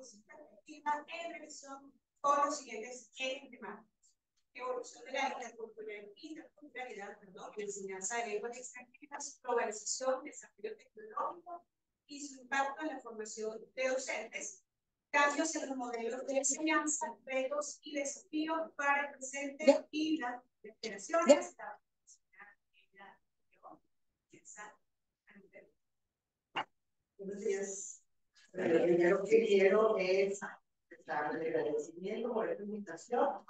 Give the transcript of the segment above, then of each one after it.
su perspectiva en relación con los siguientes ejes temáticos: evolución de la interculturalidad, enseñanza de lenguas extranjeras, globalización, desarrollo tecnológico y su impacto en la formación de docentes, cambios en los modelos de enseñanza, retos y desafíos para el presente y las generaciones. Buenos días. Lo primero que quiero es expresar el agradecimiento por esta invitación.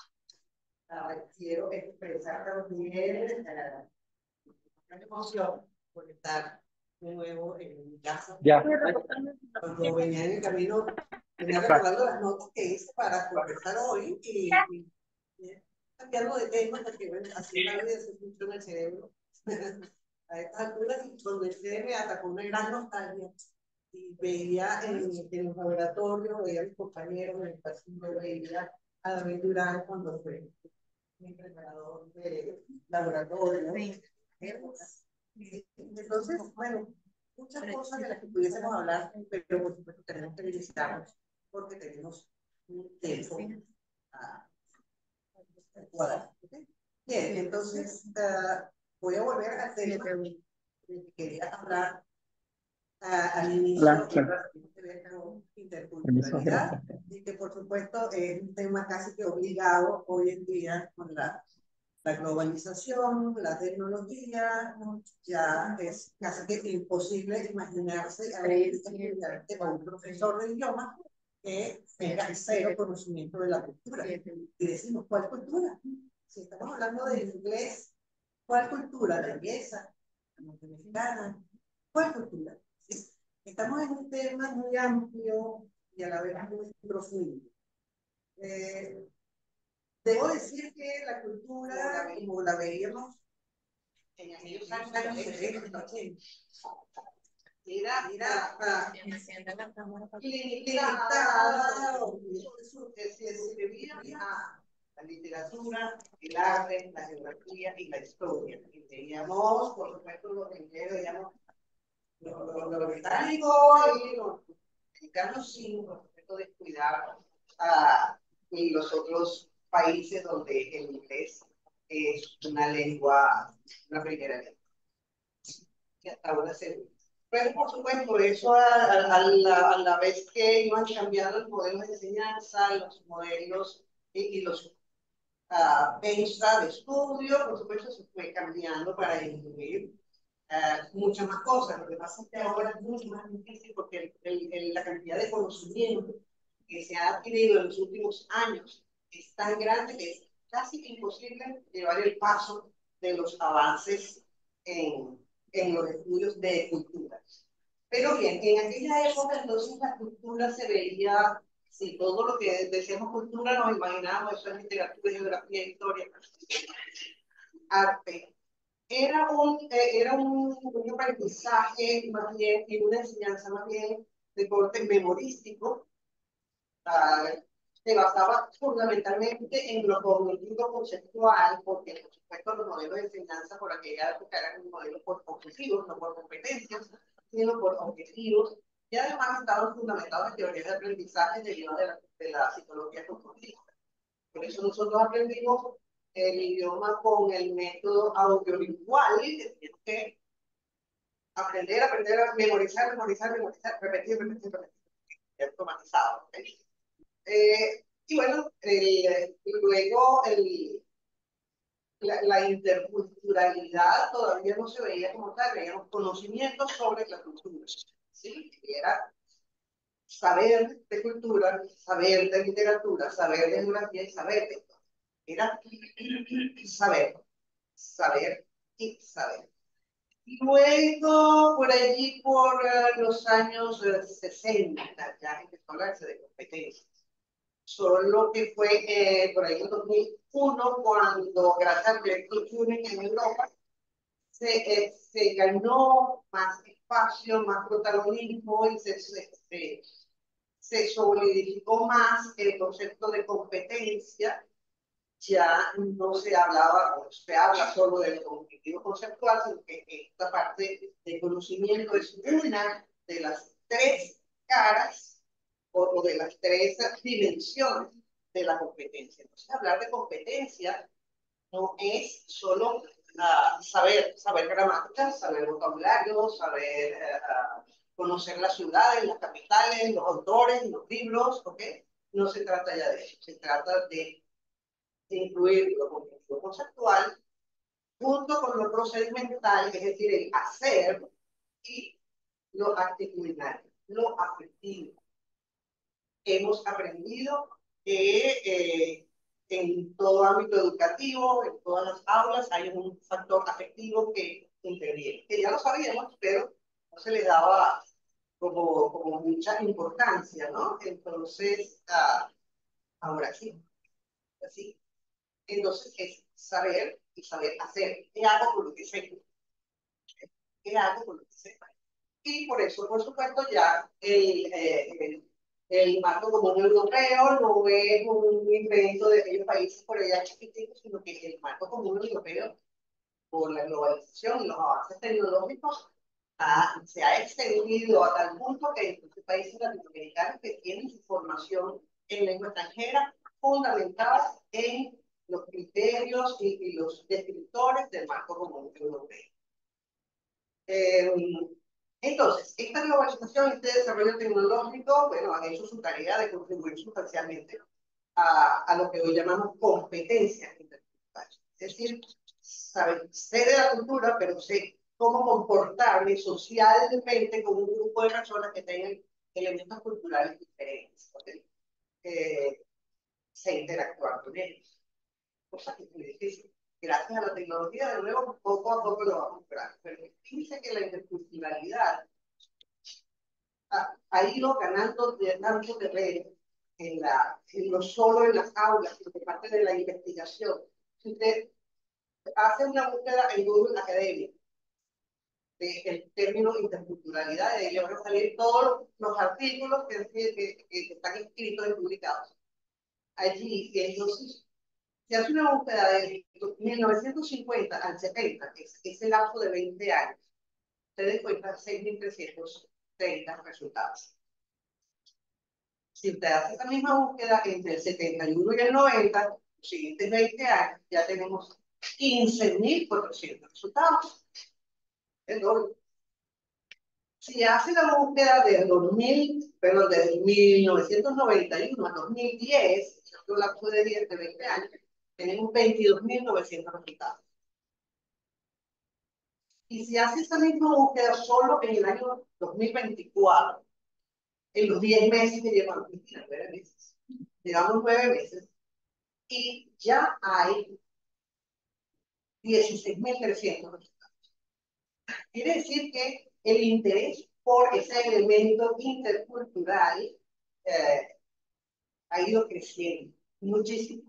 Quiero expresar también una emoción por estar de nuevo en mi casa. Ya. Cuando venía en el camino, venía recordando las notas que hice para conversar hoy y cambiando de tema, porque bueno, así la vida se funciona el cerebro. A estas alturas, y cuando entré me atacó una gran nostalgia. Y veía en los laboratorios, veía a mis compañeros en el pasillo, veía a David Durán cuando fue mi preparador de laboratorio. Sí. Entonces, bueno, muchas cosas de las que pudiésemos hablar, pero por supuesto tenemos que felicitarnos porque tenemos un tiempo cuadrado. Bien, entonces voy a volver al tema que quería hablar al inicio de la interculturalidad, y que por supuesto es un tema casi que obligado hoy en día con la globalización, la tecnología. Ya es casi que imposible imaginarse a un estudiante o un profesor de idioma que tenga cero conocimiento de la cultura. Y decimos, ¿cuál cultura? Si estamos hablando de inglés, ¿cuál cultura? La inglesa, la norteamericana, ¿cuál cultura? ¿Sí? Estamos en un tema muy amplio y a la vez muy profundo. Debo decir que la cultura, como la veíamos en aquellos años 70, 80, era limitada, se debía a la literatura, el arte, la geografía y la historia. Y veíamos, por supuesto, los ingleses, veíamos los británicos y los mexicanos, sin, por supuesto, descuidar a los otros países donde el inglés es una lengua, una primera lengua. Y hasta ahora se... Pero por supuesto, eso a la vez que iban cambiando los modelos de enseñanza, los modelos y los pensas de estudio, por supuesto, se fue cambiando para incluir muchas más cosas. Lo que pasa es que ahora es mucho más difícil porque la cantidad de conocimiento que se ha adquirido en los últimos años es tan grande que es casi imposible llevar el paso de los avances en los estudios de cultura. Pero bien, en aquella época entonces la cultura se veía, si todo lo que decíamos cultura nos imaginábamos, eso es literatura, geografía, historia, arte. Era un aprendizaje más bien y una enseñanza más bien de corte memorístico. Se basaba fundamentalmente en lo cognitivo conceptual, porque por supuesto los modelos de enseñanza por aquella época eran un modelo por objetivos, no por competencias, sino por objetivos, y además estaban fundamentados en teorías de aprendizaje derivadas de la psicología cognitiva. Por eso nosotros aprendimos el idioma con el método audiovisual, que tienes que aprender, memorizar, repetir, automatizado. ¿Okay? Y bueno, luego la interculturalidad todavía no se veía como tal, veíamos conocimientos sobre la cultura, ¿sí? Y era saber de cultura, saber de literatura, saber de geografía y saber de todo. Era saber y saber. Y luego, por allí, por los años 60, ya empezó a hablarse de competencias. Solo que fue por ahí en 2001, cuando gracias al proyecto Turing en Europa, se ganó más espacio, más protagonismo y se solidificó más el concepto de competencia. Ya no se hablaba o se habla solo del cognitivo conceptual, sino que esta parte de conocimiento es una de las tres caras o de las tres dimensiones de la competencia. Entonces, hablar de competencia no es solo saber gramática, saber vocabulario, saber conocer las ciudades, las capitales, los autores, los libros, ¿ok? No se trata ya de eso, se trata de incluir lo cognitivo conceptual junto con lo procedimental, es decir, el hacer y lo actitudinal, lo afectivo. Hemos aprendido que en todo ámbito educativo, en todas las aulas, hay un factor afectivo que interviene, que ya lo sabíamos, pero no se le daba como mucha importancia, ¿no? Entonces, ahora sí, así. Entonces es saber y saber hacer. ¿Qué hago con lo que sé? ¿Qué hago con lo que sé? Y por eso, por supuesto, ya el marco común europeo no es un invento de aquellos países por allá chiquititos, sino que el marco común europeo, por la globalización y los avances tecnológicos, se ha extendido a tal punto que hay países latinoamericanos que tienen su formación en lengua extranjera fundamentada en los criterios y los descriptores del marco común europeo. Entonces, esta globalización, este desarrollo tecnológico, bueno, han hecho su tarea de contribuir sustancialmente a lo que hoy llamamos competencias interculturales. Es decir, sé de la cultura, pero sé cómo comportarme socialmente con un grupo de personas que tengan elementos culturales diferentes. ¿Okay? Sé interactuar con ellos. Cosa que es muy difícil. Gracias a la tecnología, de nuevo, poco a poco lo vamos a lograr. Pero fíjense que la interculturalidad ha ido ganando terreno no solo en las aulas, sino que parte de la investigación. Si usted hace una búsqueda en Google Academia del término interculturalidad, de ahí le van a salir todos los artículos que están escritos y publicados. Allí, entonces, se hace una búsqueda de 1950 al 70, ese lapso de 20 años. Ustedes encuentran 6.330 resultados. Si usted hace esa misma búsqueda entre el 71 y el 90, los siguientes 20 años, ya tenemos 15.400 resultados. El doble. Si hace la búsqueda del 2000, perdón, desde 1991 a 2010, un lapso de 20 años, tenemos 22.900 resultados. Y si hace esa misma búsqueda solo en el año 2024, en los 10 meses que llevamos, 9 meses, llevamos 9 meses, y ya hay 16.300 resultados. Quiere decir que el interés por ese elemento intercultural ha ido creciendo muchísimo.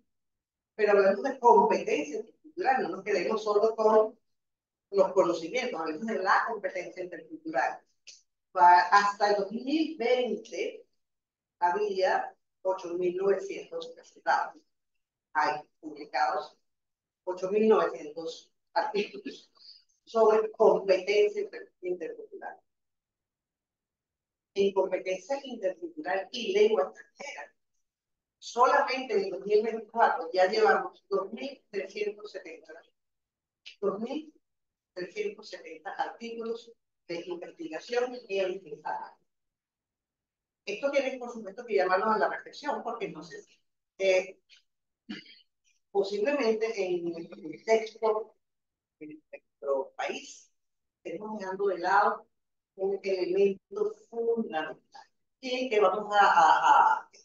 Pero hablando de competencia intercultural, no nos quedemos solo con los conocimientos, hablamos de la competencia intercultural. Hasta el 2020 había 8.900 resultados. Hay publicados 8.900 artículos sobre competencia intercultural. En competencia intercultural y lengua extranjera, solamente en el 2024 ya llevamos 2.370 artículos de investigación y analizada. Esto tiene, por supuesto, que llamarnos a la reflexión, porque entonces, posiblemente en el texto de nuestro país, estamos dejando de lado un elemento fundamental. ¿Y qué vamos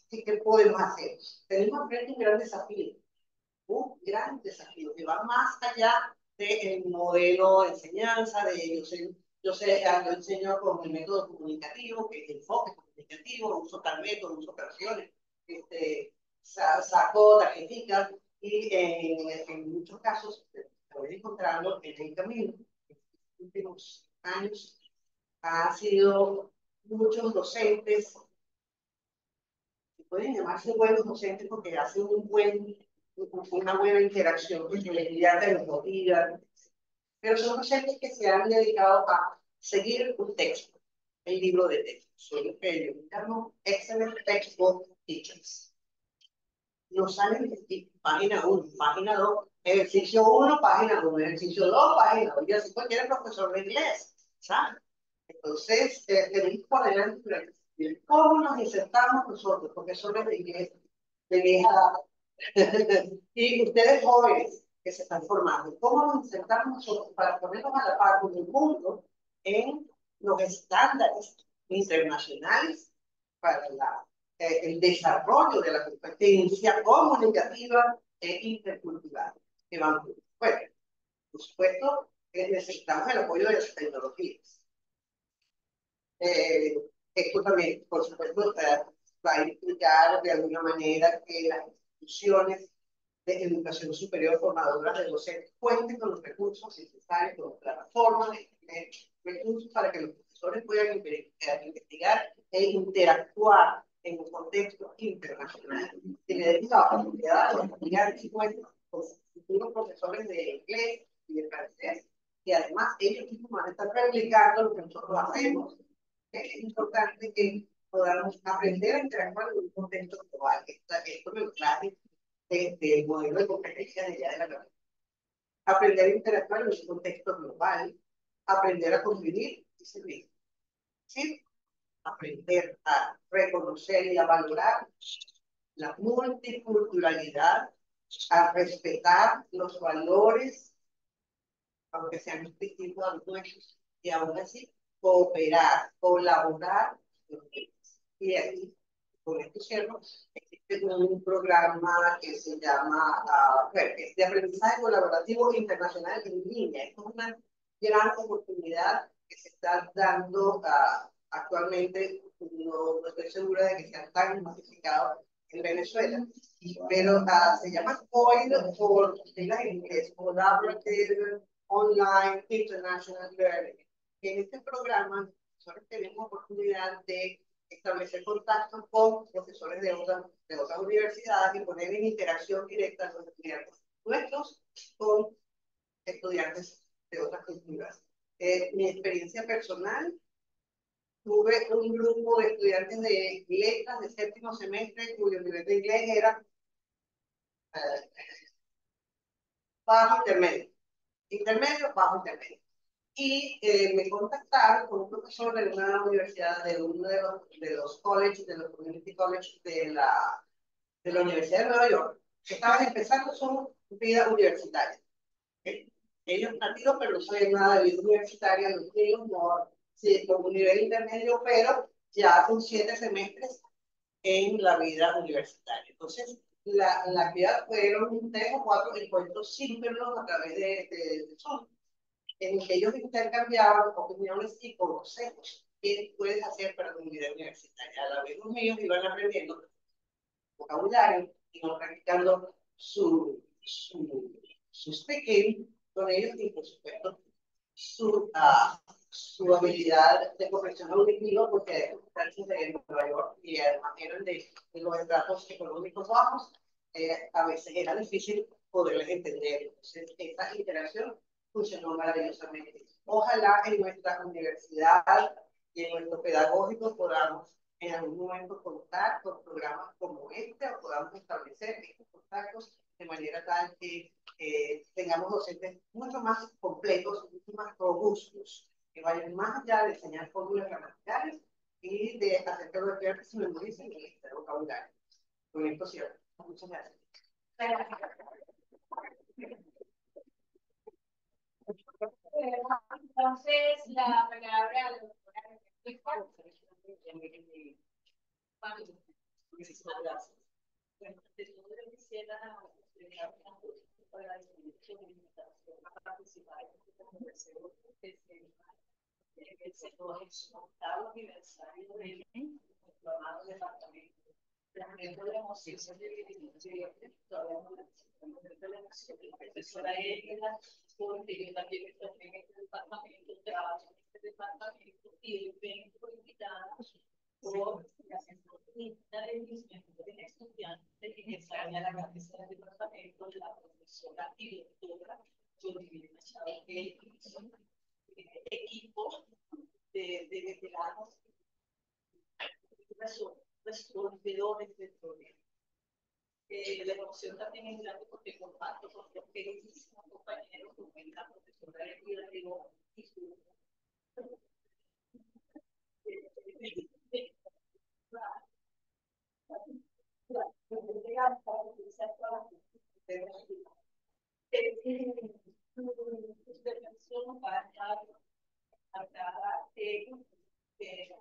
qué podemos hacer? Tenemos frente un gran desafío, que va más allá del modelo de enseñanza, yo enseño con el método comunicativo, que es el enfoque comunicativo, uso tal método, uso operaciones, saco tarjeticas, y en muchos casos estoy encontrando en el camino. En los últimos años han sido muchos docentes, que pueden llamarse buenos docentes porque hacen una buena interacción con el estudiante, los motivan, pero son docentes que se han dedicado a seguir un texto, el libro de texto. Son lo que yo llamo Excellent Textbook Teachers. Nos salen de página 1, página 2, ejercicio 1, página 1, ejercicio 2, página 2. Y así cualquier profesor de inglés, ¿sabes? Entonces, tenemos por delante cómo nos insertamos nosotros, profesores de inglés, de vieja edad, y ustedes jóvenes que se están formando, cómo nos insertamos nosotros para ponernos a la par con el mundo en los estándares internacionales para el desarrollo de la competencia comunicativa e intercultural que vamos. Bueno, por supuesto, necesitamos el apoyo de las tecnologías. Esto también, por supuesto, va a implicar de alguna manera que las instituciones de educación superior formadoras de docentes cuenten con los recursos necesarios, con plataformas de recursos para que los profesores puedan investigar e interactuar en un contexto internacional. Y le den la oportunidad de investigar con futuros profesores de inglés y de francés, y además ellos mismos van a estar replicando lo que nosotros hacemos. Es importante que podamos aprender a interactuar en un contexto global. Esto me lo traje desde el modelo de competencia de ya de la carrera. Aprender a interactuar en un contexto global, aprender a convivir y servir. ¿Sí? Aprender a reconocer y a valorar la multiculturalidad, a respetar los valores, aunque sean distintos a los nuestros, y aún así cooperar, colaborar. Y aquí, con esto cierro, existe un programa que se llama es de aprendizaje colaborativo internacional en línea. Esto es una gran oportunidad que se está dando actualmente. No estoy segura de que sea tan masificado en Venezuela, pero se llama COIL por siglas en inglés, Collaborative Online International Learning. En este programa, nosotros tenemos oportunidad de establecer contacto con profesores de otras universidades y poner en interacción directa a los estudiantes nuestros con estudiantes de otras culturas. Mi experiencia personal, tuve un grupo de estudiantes de letras de séptimo semestre cuyo nivel de inglés era bajo intermedio. Intermedio, bajo intermedio. Y me contactaron con un profesor de una universidad, de uno de los colleges, de los community colleges de la Universidad de Nueva York, que estaban empezando su vida universitaria. Ellos nacidos, pero no saben nada de vida universitaria, los niños no, sí, con un nivel intermedio, pero ya con 7 semestres en la vida universitaria. Entonces, la actividad fueron 3 o 4 encuentros síncronos a través de Zoom, en que ellos intercambiaban opiniones y consejos que puedes hacer para tu vida universitaria. A la vez los niños iban aprendiendo vocabulario, iban practicando su speaking con ellos y, por supuesto, su habilidad de comprensión auditiva, porque están de Nueva York y además eran de los estratos económicos bajos, a veces era difícil poderles entender. Entonces, esta interacción funcionó maravillosamente. Ojalá en nuestra universidad y en nuestro pedagógico podamos en algún momento contar con programas como este o podamos establecer estos contactos de manera tal que tengamos docentes mucho más completos, mucho más robustos, que vayan más allá de enseñar fórmulas gramaticales y de hacer que los estudiantes se memoricen en este vocabulario. Con esto cierro. Muchas gracias. Entonces, la palabra a la doctora. Muchísimas gracias. Bueno, yo quisiera agradecer la invitación a participar en este congreso en el sector octavo aniversario del nuestro amado departamento. Realmente la emoción todavía no la emoción de la profesora Elena, porque yo también estoy en este departamento, trabajo en este departamento y vengo invitada por la centralista de mis mejores estudiantes en esa área de la cabeza del departamento, la profesora y doctora Jodie Machado, que hizo equipo de veteranos, resolvedores del problema. La emoción también es grande porque comparto con los queridísimos compañeros, como la profesora de vida de y su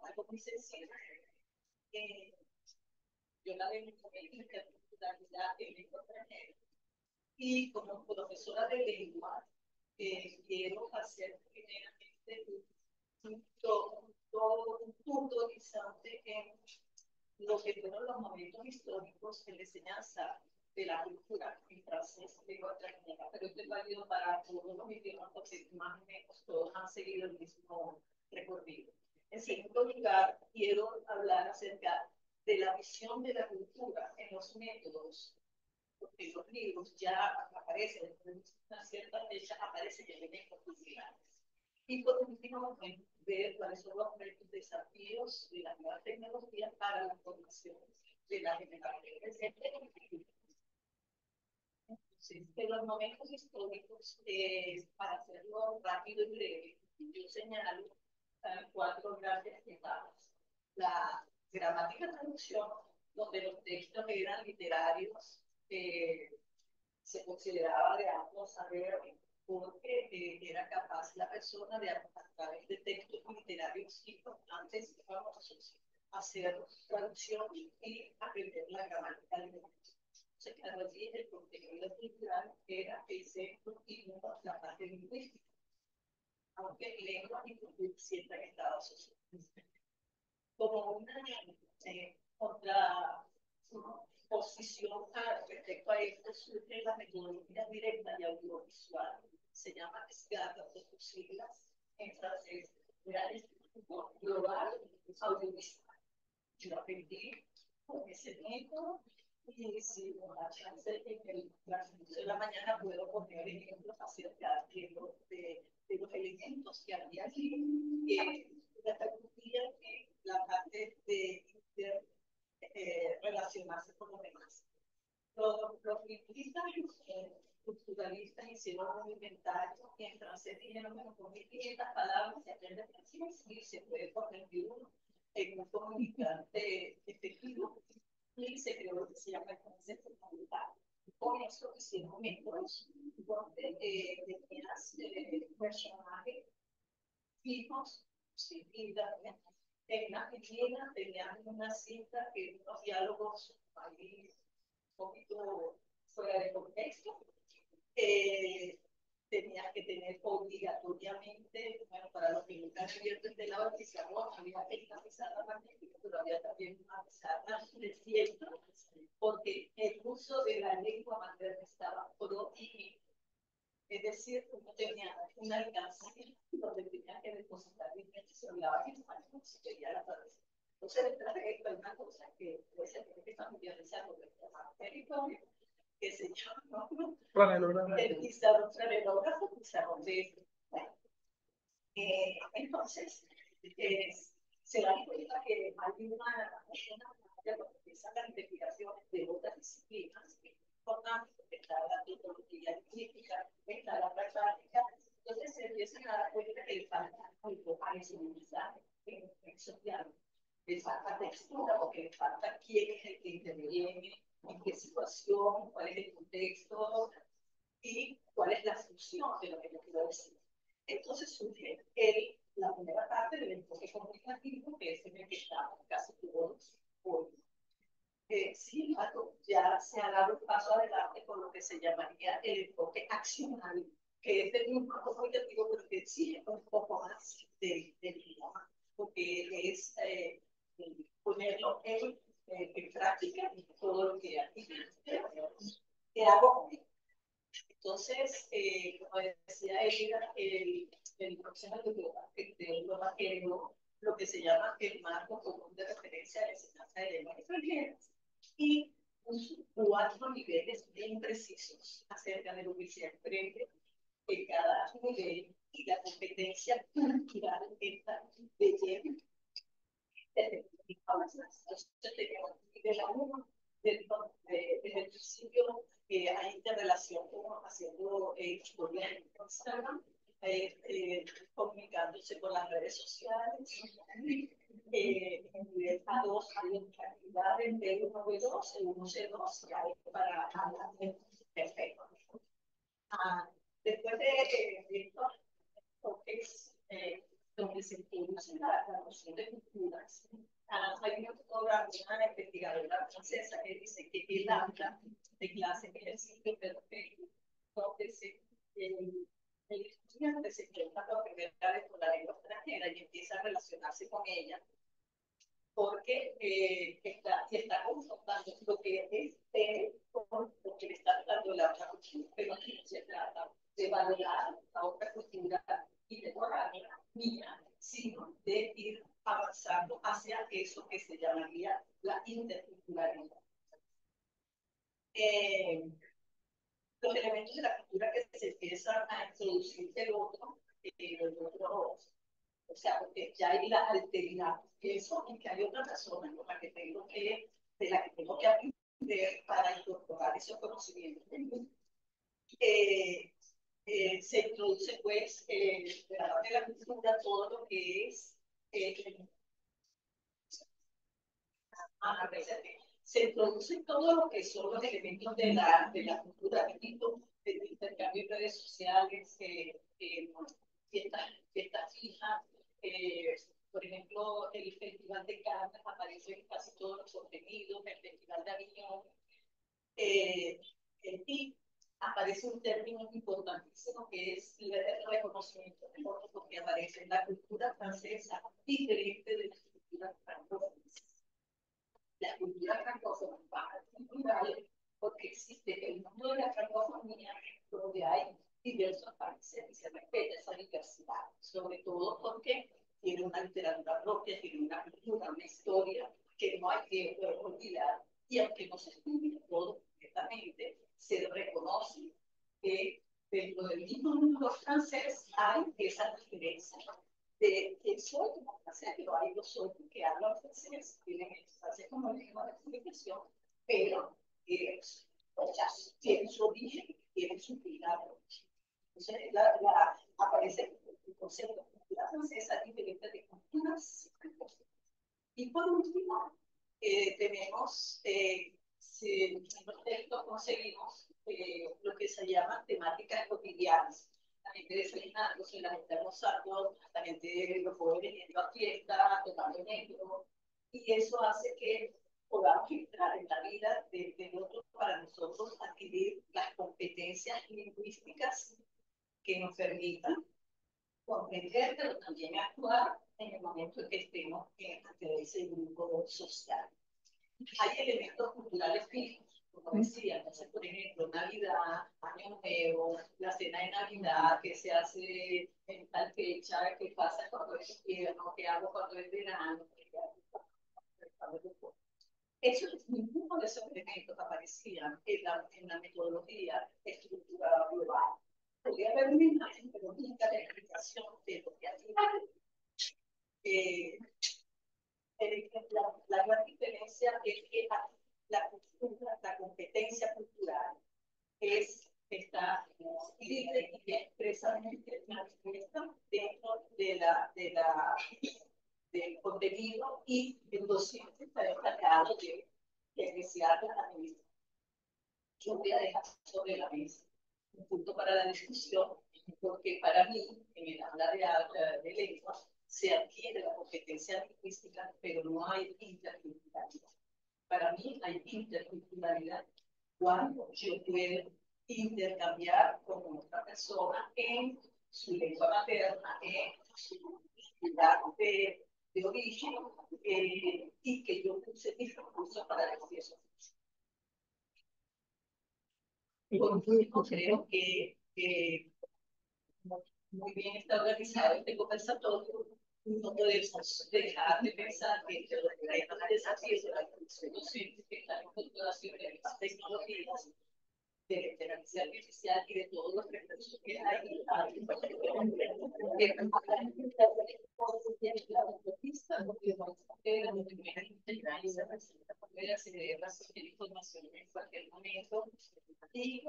algo muy sencillo. Yo la veo como interculturalidad en lengua extranjera. Y como profesora de lengua, quiero hacer primeramente un punto horizonte en lo que fueron los momentos históricos en la enseñanza de la cultura en francés, lengua extranjera, pero esto es válido para todos los idiomas porque más o menos todos han seguido el mismo recorrido. En segundo lugar, quiero hablar acerca de la visión de la cultura en los métodos, porque los libros ya aparecen, en una cierta fecha aparecen elementos culturales. Y por último, ver cuáles son los desafíos de las nuevas tecnologías para la formación de la generación. En los momentos históricos, para hacerlo rápido y breve, yo señalo 4 grandes etapas. La gramática traducción, donde los textos eran literarios, se consideraba de amplio saber porque era capaz la persona de, a través de textos literarios importantes y famosos, hacer traducción y aprender la gramática del momento. Se quedó allí el contenido cultural era el centro y no la parte lingüística, aunque lengua y cultura siempre han estado asociadas. Como una otra posición respecto a esto surge la metodología directa y audiovisual. Se llama SGAT, por sus siglas, en francés, Global Audiovisual. Yo aprendí con ese método y si con la chance en el transcurso de la mañana puedo poner ejemplos acerca de los elementos que había aquí, que repercutían en la parte de relacionarse con los demás. Los lingüistas culturalistas hicieron un inventario y en francés dijeron que con 1500 palabras se aprende francés y se puede convertir uno en un comunicante efectivo y se creó lo que se llama el concepto comunitario. Con eso hicieron métodos donde tenías personajes fijos, sin vida, en una piscina tenían una cita que unos diálogos ahí un poquito fuera de contexto. Tenías que tener obligatoriamente, bueno, para los que nunca han abierto este lado del pizarrón, había esta pizarra magnífica, pero había también una pizarra de cierto, porque el uso de la lengua materna estaba prohibido. Es decir, uno tenía una alcance donde tenía que depositar dinero y se hablaba en español, si quería la traducción. Entonces, detrás de esto hay una cosa que puede ser que familiarizar con el territorio, que se llama el pizarrón flanelógrafo, pizarrón de entonces, se dan cuenta que hay una cuando empiezan las investigaciones de otras disciplinas, que es importante, porque está la metodología científica, está la práctica, entonces se empiezan a dar cuenta que le falta algo a ese mensaje en social. Le falta textura, porque le falta quién es el que interviene, en qué situación, cuál es el contexto y cuál es la función de lo que yo quiero decir. Entonces surge la primera parte del enfoque comunicativo, que es en el que estamos casi todos hoy. Sin embargo, ya se ha dado un paso adelante con lo que se llamaría el enfoque accional, que es el mismo comunicativo, pero que exige un poco más del idioma, porque es ponerlo en práctica todo lo que aquí que hago. Entonces, como decía ella, el próximo de Europa creó lo que se llama el marco común de referencia a la enseñanza de lenguas extranjeras y puso 4 niveles bien precisos acerca de lo que se aprende en cada nivel y la competencia cultural está de lleno desde entonces tenemos desde la uno, desde el principio hay interrelación como haciendo historias en Instagram, comunicándose con las redes sociales. En nivel A2 hay actividades de 1B2, 1C2, y hay para hablar perfecto. Después de esto, es donde se introduce la noción de culturas. Hay una fotógrafa, una investigadora francesa que dice que el habla de clase de ejercicio perfecto, donde el estudiante se enfrenta por primera vez con la lengua extranjera y empieza a relacionarse con ella, porque está confrontando lo que es con lo que le está tratando la otra cultura, pero aquí no se trata de valorar la otra cultura y de borrarla mía, sino de ir avanzando hacia eso que se llamaría la interculturalidad. Los elementos de la cultura que se empiezan a introducir el otro, o sea, porque ya hay la alteridad, eso y que hay otra persona con la que tengo que, de la que tengo que aprender para incorporar esos conocimientos. Se introduce pues de la parte de la cultura todo lo que es se introduce todo lo que son los elementos de la cultura del intercambio de redes sociales, fiestas fijas, por ejemplo, el Festival de Cannes aparece en casi todos los contenidos, el Festival de Aviñón, y aparece un término importantísimo que es el reconocimiento del otro, porque aparece en la cultura francesa diferente de la cultura francófona. La cultura francófona cultural, porque existe el mundo de la francofonía, donde hay diversos países y se respeta esa diversidad, sobre todo porque tiene una literatura propia, tiene una cultura, una historia que no hay que olvidar, y aunque no se estudie todo completamente, se reconoce que dentro del mismo mundo francés hay esa diferencia de que soy como francés, pero hay dos otros que hablan francés, tienen el francés como lengua de comunicación, pero o sea, tienen su origen, tienen su vida. Entonces, aparece el concepto de cultura francesa diferente de culturas. Y por último, tenemos, en los textos conseguimos lo que se llama temáticas cotidianas. La gente desayunándose, la gente almorzando, la gente los jóvenes yendo a fiesta, tomando negro, y eso hace que podamos entrar en la vida del otro para nosotros adquirir las competencias lingüísticas que nos permitan comprender, pero también actuar en el momento en que estemos ante ese grupo social. Hay elementos culturales fijos, como decía, entonces, por ejemplo, Navidad, Año Nuevo, la cena de Navidad que se hace en tal fecha, que pasa cuando es invierno, que hago cuando es verano, esos, ninguno de esos elementos aparecían en la metodología estructurada global. Podría haber una imagen, pero nunca la explicación de lo que hay. La gran diferencia es que la cultura, la competencia cultural está libre y expresamente manifiesta dentro del contenido, y el docente está encargado de iniciar la administración. Yo voy a dejar sobre la mesa un punto para la discusión, porque para mí, en el habla de lenguas, se adquiere la competencia lingüística, pero no hay interculturalidad. Para mí hay interculturalidad cuando yo puedo intercambiar con otra persona en su lengua materna, en su lugar de origen, y que yo use mis recursos para decir eso. Por último, creo que muy bien está organizado este conversatorio. No podemos dejar de pensar que los grandes desafíos de la producción docente que están en incorporación de las tecnologías de la inteligencia artificial y de todos los recursos que hay. Información en cualquier momento. Y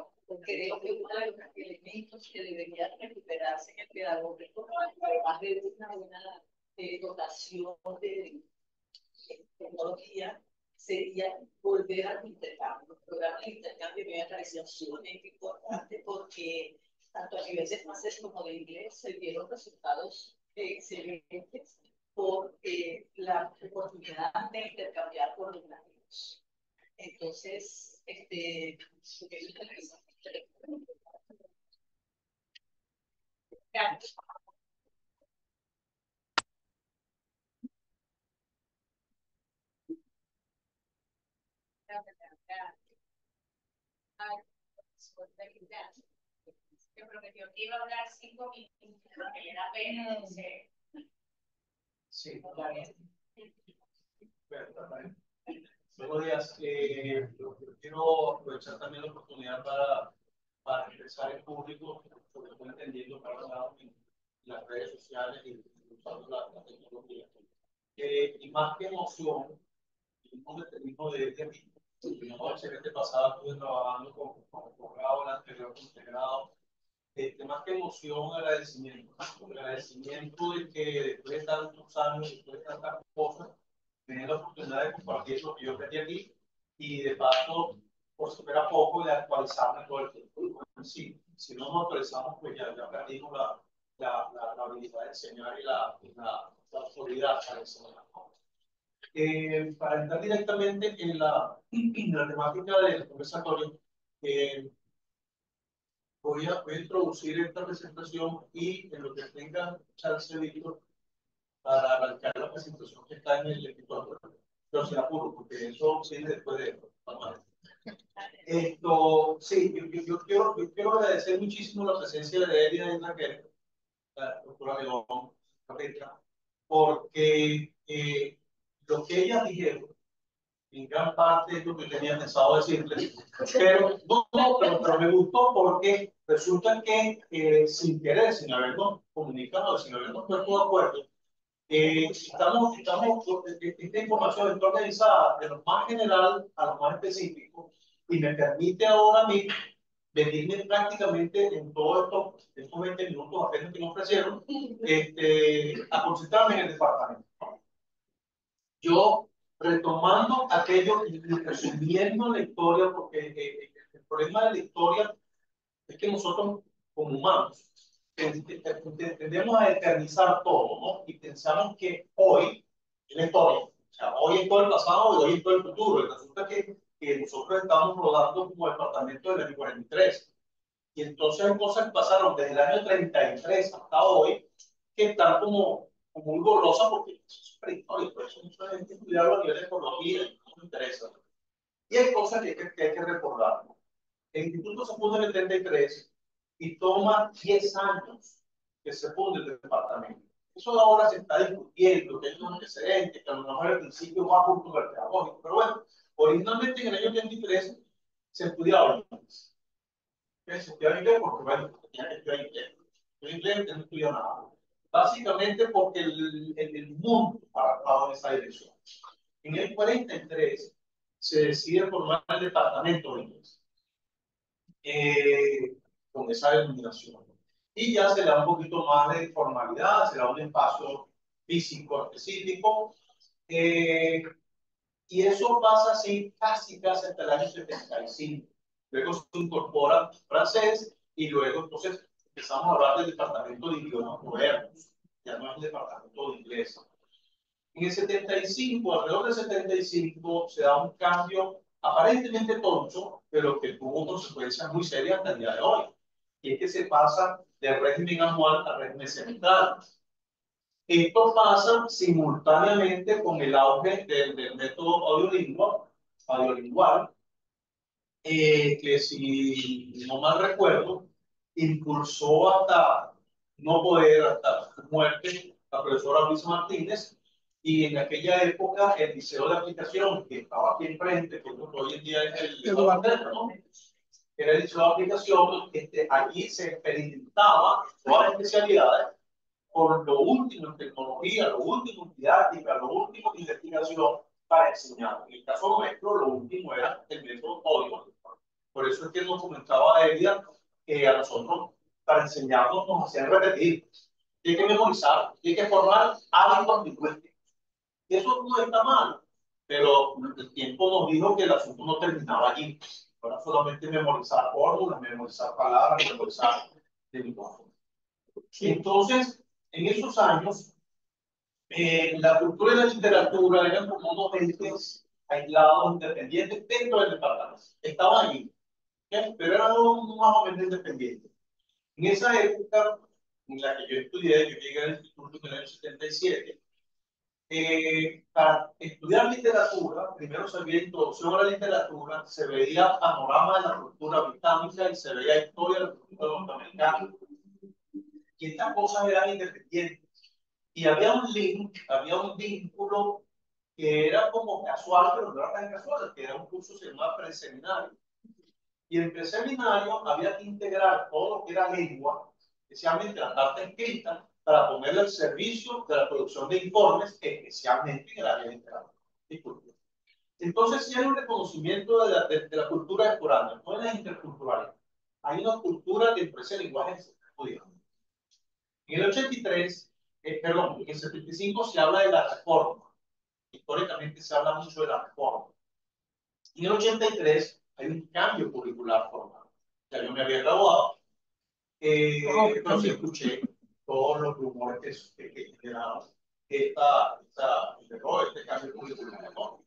creo que uno de los elementos que debería recuperarse en el pedagógico, además de una buena dotación de tecnología, sería volver al intercambio. Los programas de intercambio me parecían sumamente importantes porque tanto a nivel de francés como de inglés se dieron resultados excelentes por la oportunidad de intercambiar por los nativos. Entonces, gracias. Me prometió que iba a hablar 5 minutos, que le da pena. Sí, buenos días. Quiero aprovechar también la oportunidad para expresar en público lo que estoy entendiendo para en las redes sociales y usando la tecnología. Y más que emoción, un mecanismo de mí. La noche que pasada estuve trabajando con Raúl, anterior integrado. Más que emoción, agradecimiento. Agradecimiento de que después de tantos años, después de tantas cosas, tener la oportunidad de compartir lo que yo aprendí aquí y de paso, por si fuera poco, de actualizarme todo el tiempo. Sí, si no nos actualizamos, pues ya perdimos la habilidad de enseñar y la autoridad para enseñar. Para entrar directamente en la temática del conversatorio, voy a introducir esta presentación y en lo que tenga chance, Víctor, para arrancar la presentación que está en el escritorio. Pero se apuro, porque eso sigue después de esto. Sí, yo quiero agradecer muchísimo la presencia de Elia y Raquel, la doctora León, porque lo que ellas dijeron en gran parte es lo que tenía pensado decirles, pero pero me gustó porque resulta que sin querer, sin habernos comunicado, sin habernos puesto de acuerdo, esta información está organizada de lo más general a lo más específico y me permite ahora a mí venirme prácticamente en todos estos 20 minutos apenas que me ofrecieron a concentrarme en el departamento. Yo, retomando aquello y resumiendo la historia, porque el problema de la historia es que nosotros, como humanos, tendemos a eternizar todo, ¿no? Y pensamos que hoy es la historia. O sea, hoy es todo el pasado y hoy es todo el futuro. Y resulta que nosotros estamos rodando como departamento del año 43. Y entonces hay cosas que pasaron desde el año 33 hasta hoy que están como muy borrosas porque es prehistoria, por eso mucha gente estudiarlo a nivel de ecología, no me interesa. Y hay cosas que hay que recordar. El instituto se fundó en el 33 y toma 10 años que se funde el departamento. Eso ahora se está discutiendo, que hay un antecedente, que a lo mejor al principio va junto con el pedagógico, pero bueno, originalmente en el año 23 se estudiaba inglés. Se estudiaba inglés porque, bueno, tenía que estudiar inglés. Yo inglés no estudió nada. Básicamente porque el mundo va en esa dirección. En el 43 se decide formar el departamento de inglés. Con esa denominación. Y ya se da un poquito más de formalidad, se da un espacio físico específico. Y eso pasa así casi hasta el año 75. Luego se incorpora francés y luego entonces empezamos a hablar del departamento de idiomas modernos. Ya no es el departamento de inglés. En el 75, alrededor del 75, se da un cambio aparentemente tonto, pero que tuvo consecuencias muy serias hasta el día de hoy. Y es que se pasa del régimen anual al régimen semestral. Esto pasa simultáneamente con el auge del método audiolingual, que si no mal recuerdo, impulsó hasta no poder, hasta su muerte, la profesora Luisa Martínez, y en aquella época el liceo de aplicación que estaba aquí enfrente, que hoy en día es el Eduardo, ¿no? era el liceo de aplicación. Allí se experimentaba todas las especialidades con lo último en tecnología, lo último en didáctica, lo último en investigación para enseñar. En el caso nuestro, lo último era el método código. Por eso es que nos comentaba ella que a nosotros, para enseñarnos, nos hacían repetir. Hay que memorizar, hay que formar hábitos lingüísticos. Y eso no está mal, pero el tiempo nos dijo que el asunto no terminaba allí. Ahora solamente memorizar fórmulas, memorizar palabras, memorizar lenguaje. Entonces, en esos años, la cultura y la literatura eran como unos entes aislados, independientes dentro del departamento. Estaban allí, ¿sí? Pero eran más o menos independientes. En esa época en la que yo estudié, yo llegué al instituto en el año 77, para estudiar literatura, primero se veía introducción a la literatura, se veía panorama de la cultura británica y se veía historia de la cultura norteamericana. Y estas cosas eran independientes. Y había un link, había un vínculo que era como casual, pero no era tan casual, que era un curso que se llamaba preseminario. Y en preseminario había que integrar todo lo que era lengua, especialmente la parte escrita, para ponerle al servicio de la producción de informes, especialmente en el área literaria. Entonces, sí hay un reconocimiento de la cultura explorando, no es la interculturalidad. Hay una cultura de empresa de lenguajes estudiados. En el 83, perdón, en el 75 se habla de la reforma. Históricamente se habla mucho de la reforma. En el 83 hay un cambio curricular formal. Ya yo me había graduado, pero sí escuché todos los rumores que generaron este cambio curricular, ¿no?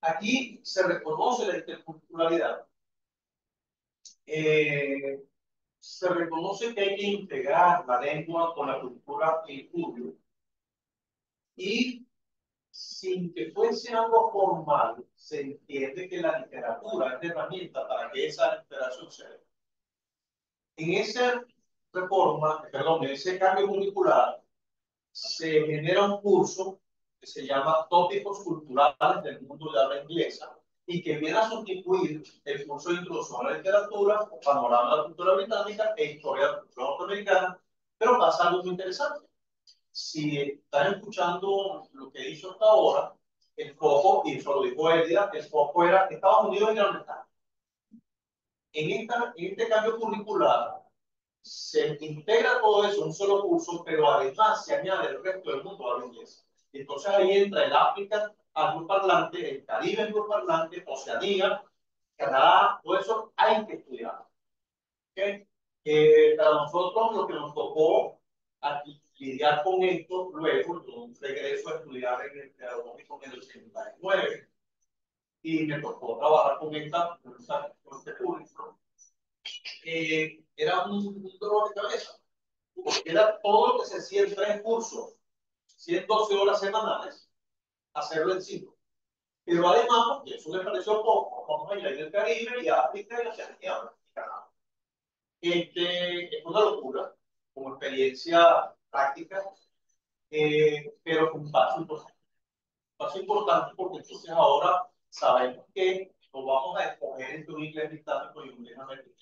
Aquí se reconoce la interculturalidad. Se reconoce que hay que integrar la lengua con la cultura y el estudio. Y sin que fuese algo formal, se entiende que la literatura es la herramienta para que esa integración se dé. En esa reforma, perdón, en ese cambio curricular, se genera un curso que se llama Tópicos Culturales del Mundo de Habla Inglesa y que viene a sustituir el curso de Introducción a la Literatura, Panorama de la Cultura Británica e Historia de la Cultura Norteamericana, pero pasa algo muy interesante. Si están escuchando lo que hizo hasta ahora, el foco, y eso lo dijo Elida, el foco era Estados Unidos y Gran Bretaña. En este cambio curricular se integra todo eso en un solo curso, pero además se añade el resto del mundo a la inglés. Y entonces ahí entra el África angloparlante, el Caribe angloparlante, Oceanía, Canadá, todo eso hay que estudiar. ¿Okay? Para nosotros lo que nos tocó aquí lidiar con esto luego, de un regreso a estudiar en el pedagógico en el 89, y me tocó trabajar con este público. Era un dolor de cabeza, porque era todo lo que se hacía en 3 cursos, 112 horas semanales, hacerlo en 5. Pero además, porque eso me pareció poco, vamos a ir al Caribe y a África y a Oceanía y Canadá. Es una locura, como experiencia práctica, pero un paso importante. Un paso importante porque entonces ahora sabemos que no vamos a escoger entre un inglés británico y un inglés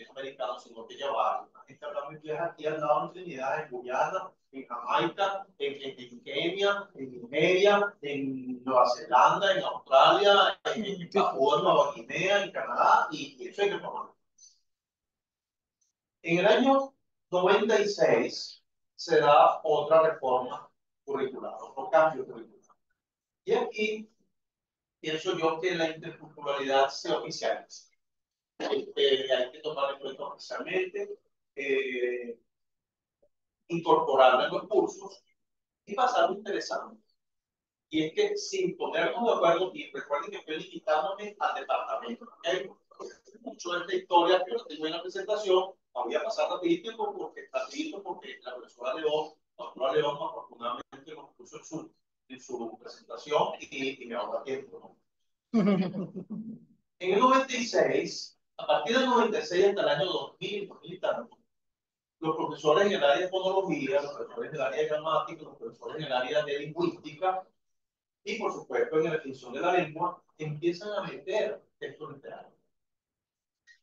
americano, sino que llevar a gente hablando inglés aquí al lado en Trinidad, en Guyana, en Jamaica, en Kenia, en Nigeria, en Nueva Zelanda, en Australia, en Papúa Nueva Guinea, en Canadá, y eso hay que tomarlo. En el año 96 se da otra reforma curricular, otro cambio curricular. Y aquí pienso yo que la interculturalidad se oficializa. Hay que tomar en cuenta oficialmente, incorporarla en los cursos y pasa algo interesante. Y es que sin ponernos de acuerdo, y recuerden que estoy limitándome al departamento. ¿Okay? Mucho de esta historia que yo tengo en la presentación, voy a pasar rapidito porque la profesora León, afortunadamente nos puso en su presentación y me ahorra tiempo, ¿no? En el 96, a partir del 96 hasta el año 2000, 2000 y tanto, los profesores en el área de fonología, los profesores en el área de gramática, los profesores en el área de lingüística y, por supuesto, en la definición de la lengua, empiezan a meter textos literarios.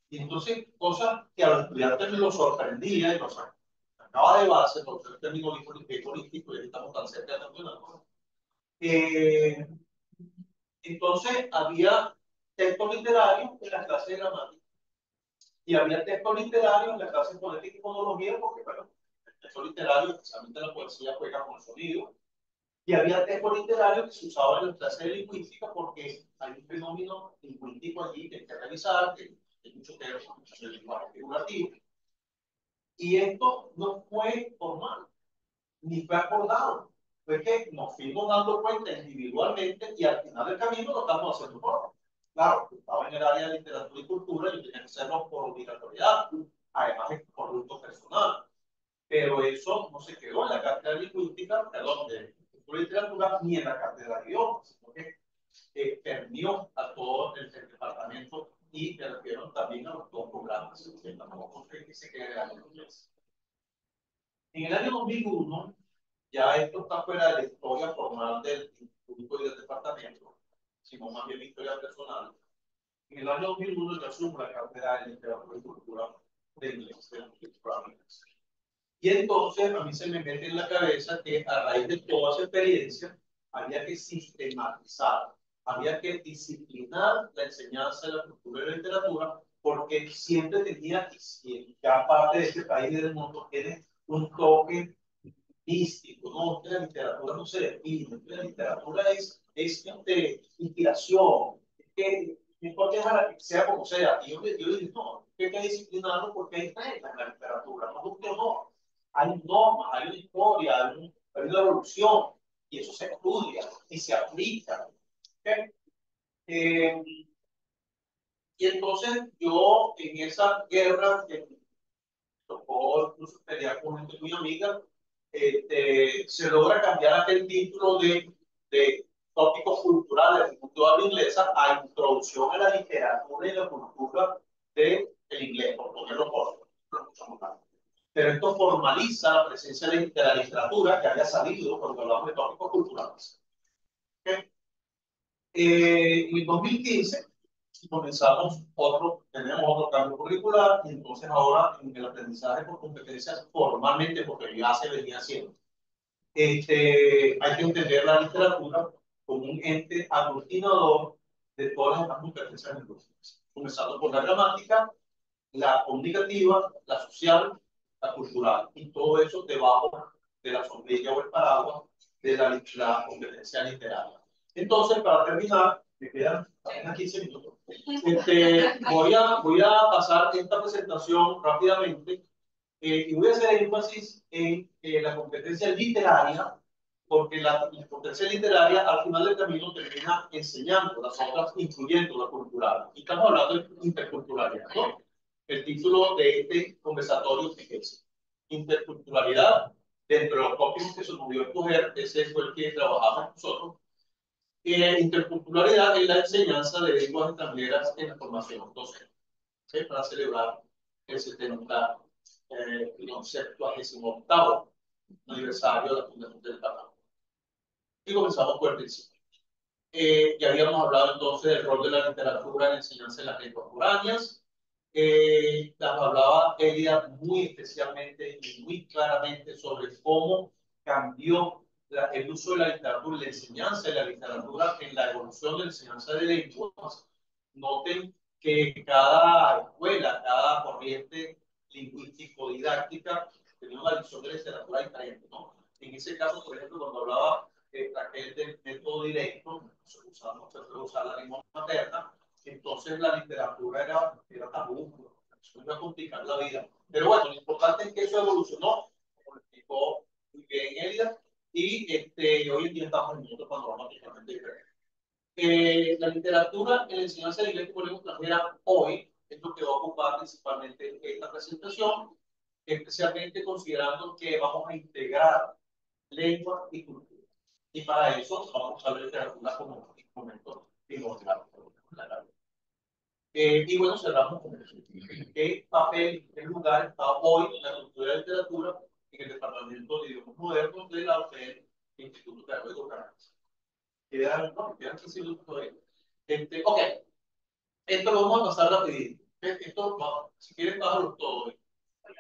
Y entonces, cosas que a los estudiantes los sorprendía y los sacaba de base, por ser término político, y estamos tan cerca de la nacional. Entonces, había textos literarios en las clases de gramática y había textos literarios en las clases de fonética y fonología, porque, bueno, el texto literario, especialmente la poesía, juega con el sonido. Y había textos literarios que se usaban en las clases de lingüística porque hay un fenómeno lingüístico allí que hay que revisar, que hay mucho que ver con el lenguaje figurativo. Y esto no fue formal, ni fue acordado. Fue que nos fuimos dando cuenta individualmente y al final del camino lo estamos haciendo por. Claro, estaba en el área de literatura y cultura y tenía que hacerlo por obligatoriedad, además es por gusto personal. Pero eso no se quedó en la cátedra de lingüística, perdón, de literatura, ni en la cátedra de idiomas, sino que permeó a todo el departamento y me refiero también a los dos programas, que tampoco que se quede en el inglés. En el año 2001, ya esto está fuera de la historia formal del instituto y del departamento, sino más bien la historia personal. En el año 2001 yo asumo la cátedra de literatura y cultura de inglés, de la Universidad de Inglés. Y entonces a mí se me mete en la cabeza que a raíz de toda esa experiencia había que sistematizar, había que disciplinar la enseñanza de la cultura y la literatura, porque siempre tenía, y ya parte de este país y del mundo tiene un toque místico, ¿no? Que la literatura no se define, que la literatura es de inspiración, es que no importa que sea como sea. Y yo digo, no, hay que disciplinarlo porque hay reglas en la literatura, no guste o no. Hay normas, hay una historia, hay una evolución, y eso se estudia y se aplica. ¿Okay? Y entonces yo en esa guerra que tocó incluso pelear con gente muy amiga, se logra cambiar aquel título de tópicos culturales del mundo de habla inglesa a introducción a la literatura y la cultura del inglés, por ponerlo por pero esto formaliza la presencia de la literatura que había salido cuando hablamos de tópicos culturales. ¿Okay? En el 2015 tenemos otro cambio curricular y entonces ahora en el aprendizaje por competencias formalmente, porque ya se venía haciendo, hay que entender la literatura como un ente aglutinador de todas las demás competencias lingüísticas, comenzando por la gramática, la comunicativa, la social, la cultural, y todo eso debajo de la sombrilla o el paraguas de la competencia literaria. Entonces, para terminar, me quedan apenas 15 minutos. Voy a pasar esta presentación rápidamente y voy a hacer énfasis en la competencia literaria, porque la competencia literaria al final del camino termina enseñando las otras, incluyendo la cultural. Y estamos hablando de interculturalidad, ¿no? El título de este conversatorio es Interculturalidad. Dentro de los tópicos que se nos dio a escoger, ese fue el que trabajamos nosotros. Interculturalidad es la enseñanza de lenguas extranjeras en la formación docente, ¿sí? Para celebrar el 78º aniversario de la fundación del Departamento. Y comenzamos por el principio. Ya habíamos hablado entonces del rol de la literatura en la enseñanza de las lenguas foráneas. Las hablaba Elia muy especialmente y muy claramente sobre cómo cambió el uso de la literatura y la enseñanza de la literatura en la evolución de la enseñanza de lenguas. Noten que cada escuela, cada corriente lingüístico-didáctica tenía una visión de la literatura diferente, ¿no? En ese caso, por ejemplo, cuando hablaba aquel del método directo, se puede usar la lengua materna, entonces la literatura era tabú, eso iba a complicar la vida. Pero bueno, lo importante es que eso evolucionó, como lo explicó muy bien Elida, y hoy en día estamos en otro panorama totalmente diferente. La literatura en la enseñanza de inglés como lengua extranjera hoy es lo que va a ocupar principalmente esta presentación, especialmente considerando que vamos a integrar lengua y cultura. Y para eso vamos a usar la literatura como instrumento primordial. Y bueno, cerramos con eso. ¿Qué papel, qué lugar está hoy la cultura y la literatura en el Departamento de Idiomas Modernos de la UTEL, Instituto Pedagógico Caracas? Quedan 15 minutos todavía. Ok, esto lo vamos a pasar rapidito. Esto, si quieren, bájalo todo.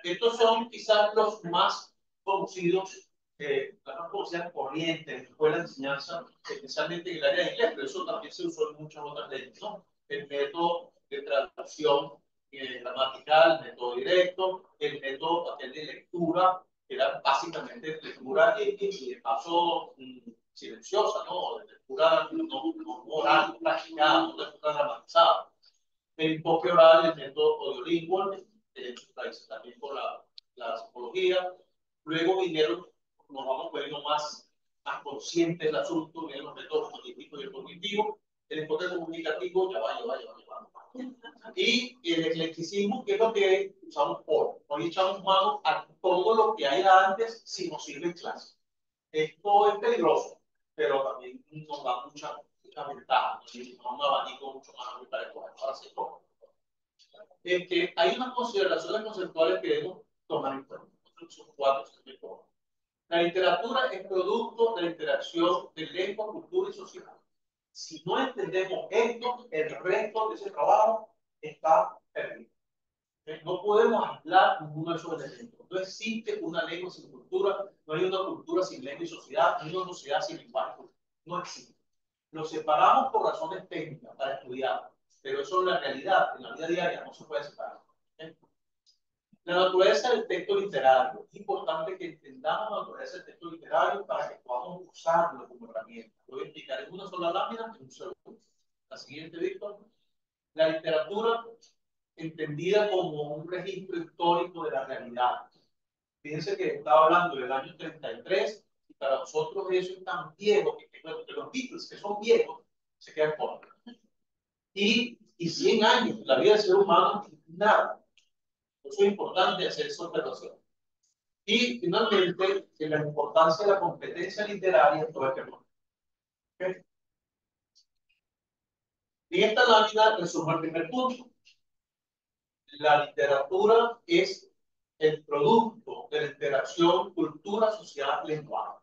Estos son quizás los más conocidos, las más conocidas corrientes en escuelas de enseñanza, especialmente en el área de inglés, pero eso también se usó en muchas otras lenguas, ¿no? El método de traducción gramatical, el método directo, el método aquel de lectura, que era básicamente lectura y de paso silenciosa, ¿no? De lectura no oral, practicada, no lectura dramatizada. El enfoque oral, el método audiolingüe, también por la psicología. Luego vinieron, nos vamos poniendo más conscientes del asunto, vienen los métodos cognitivos y el cognitivo. El enfoque comunicativo, ya va. Y el eclecticismo, que es lo que usamos hoy. Hoy echamos mano a todo lo que hay antes si nos sirve en clase. Esto es peligroso, pero también nos da mucha ventaja. Nos da un abanico mucho más amplio para escoger para hacer todo. Que hay unas consideraciones conceptuales que debemos tomar en cuenta. Son 4. La literatura es producto de la interacción de lengua, cultura y sociedad. Si no entendemos esto, el resto de ese trabajo está perdido. No podemos aislar ninguno de esos elementos. No existe una lengua sin cultura, no hay una cultura sin lengua y sociedad, no hay una sociedad sin lenguaje. No existe. Los separamos por razones técnicas para estudiar, pero eso en la realidad, en la vida diaria, no se puede separar. La naturaleza del texto literario. Es importante que entendamos la naturaleza del texto literario para que podamos usarlo como herramienta. Lo voy a explicar en una sola lámina en un segundo. La siguiente, Víctor. La literatura entendida como un registro histórico de la realidad. Fíjense que estaba hablando del año 33 y para nosotros eso es tan viejo que los Beatles, que son viejos, se quedan cortos. Y 100 años, la vida del ser humano, nada. Por eso es importante hacer esa observación. Y finalmente, la importancia de la competencia literaria en todo este mundo. ¿Okay? En esta lámina resumo el primer punto. La literatura es el producto de la interacción cultura, sociedad, lenguaje.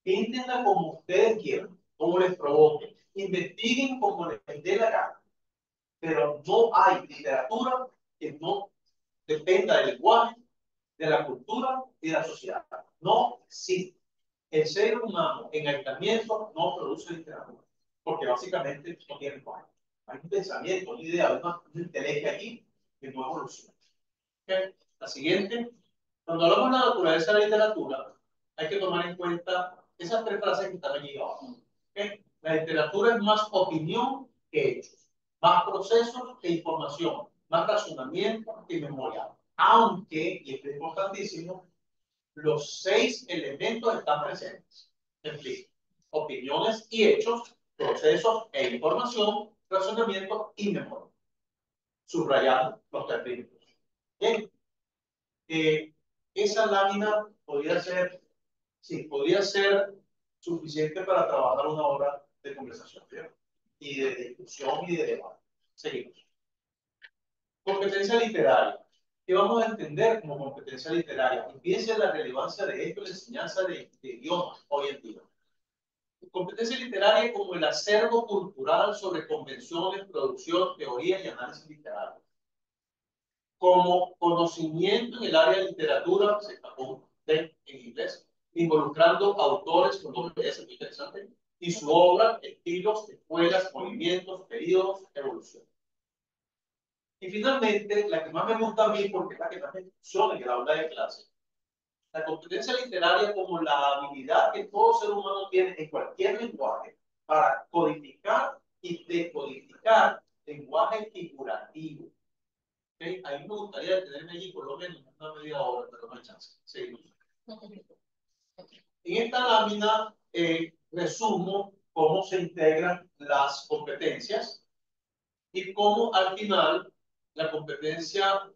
Entiendan como ustedes quieran, como les provoque. Investiguen como les dé la gana. Pero no hay literatura que no dependa del lenguaje, de la cultura y de la sociedad. No existe. El ser humano en aislamiento no produce literatura, porque básicamente no tiene lenguaje. Hay un pensamiento, una idea, un intelecto aquí que no evoluciona. ¿Okay? La siguiente. Cuando hablamos de la naturaleza de la literatura, hay que tomar en cuenta esas 3 frases que están allí abajo. ¿Okay? La literatura es más opinión que hechos, más procesos que información, más razonamiento que memoria. Aunque, y esto es importantísimo, los 6 elementos están presentes. En fin, opiniones y hechos, procesos e información, razonamiento y memoria. Subrayando los 3 principios. Bien. Esa lámina podría ser, sí, podría ser suficiente para trabajar una hora de conversación, ¿bien? Y de discusión y de debate. Seguimos. Competencia literaria. ¿Qué vamos a entender como competencia literaria? Y piensen la relevancia de esto en la enseñanza de idiomas hoy en día. Competencia literaria como el acervo cultural sobre convenciones, producción, teoría y análisis literario. Como conocimiento en el área de literatura, se llamó en inglés, involucrando autores con doble S, muy interesante, y su obra, estilos, escuelas, movimientos, periodos, evolución. Y finalmente, la que más me gusta a mí, porque es la que más me funciona en el aula de clase, la competencia literaria como la habilidad que todo ser humano tiene en cualquier lenguaje para codificar y decodificar lenguaje figurativo. ¿Okay? A mí me gustaría detenerme allí por lo menos una media hora, pero no hay chance. Seguimos. En esta lámina resumo cómo se integran las competencias y cómo al final la competencia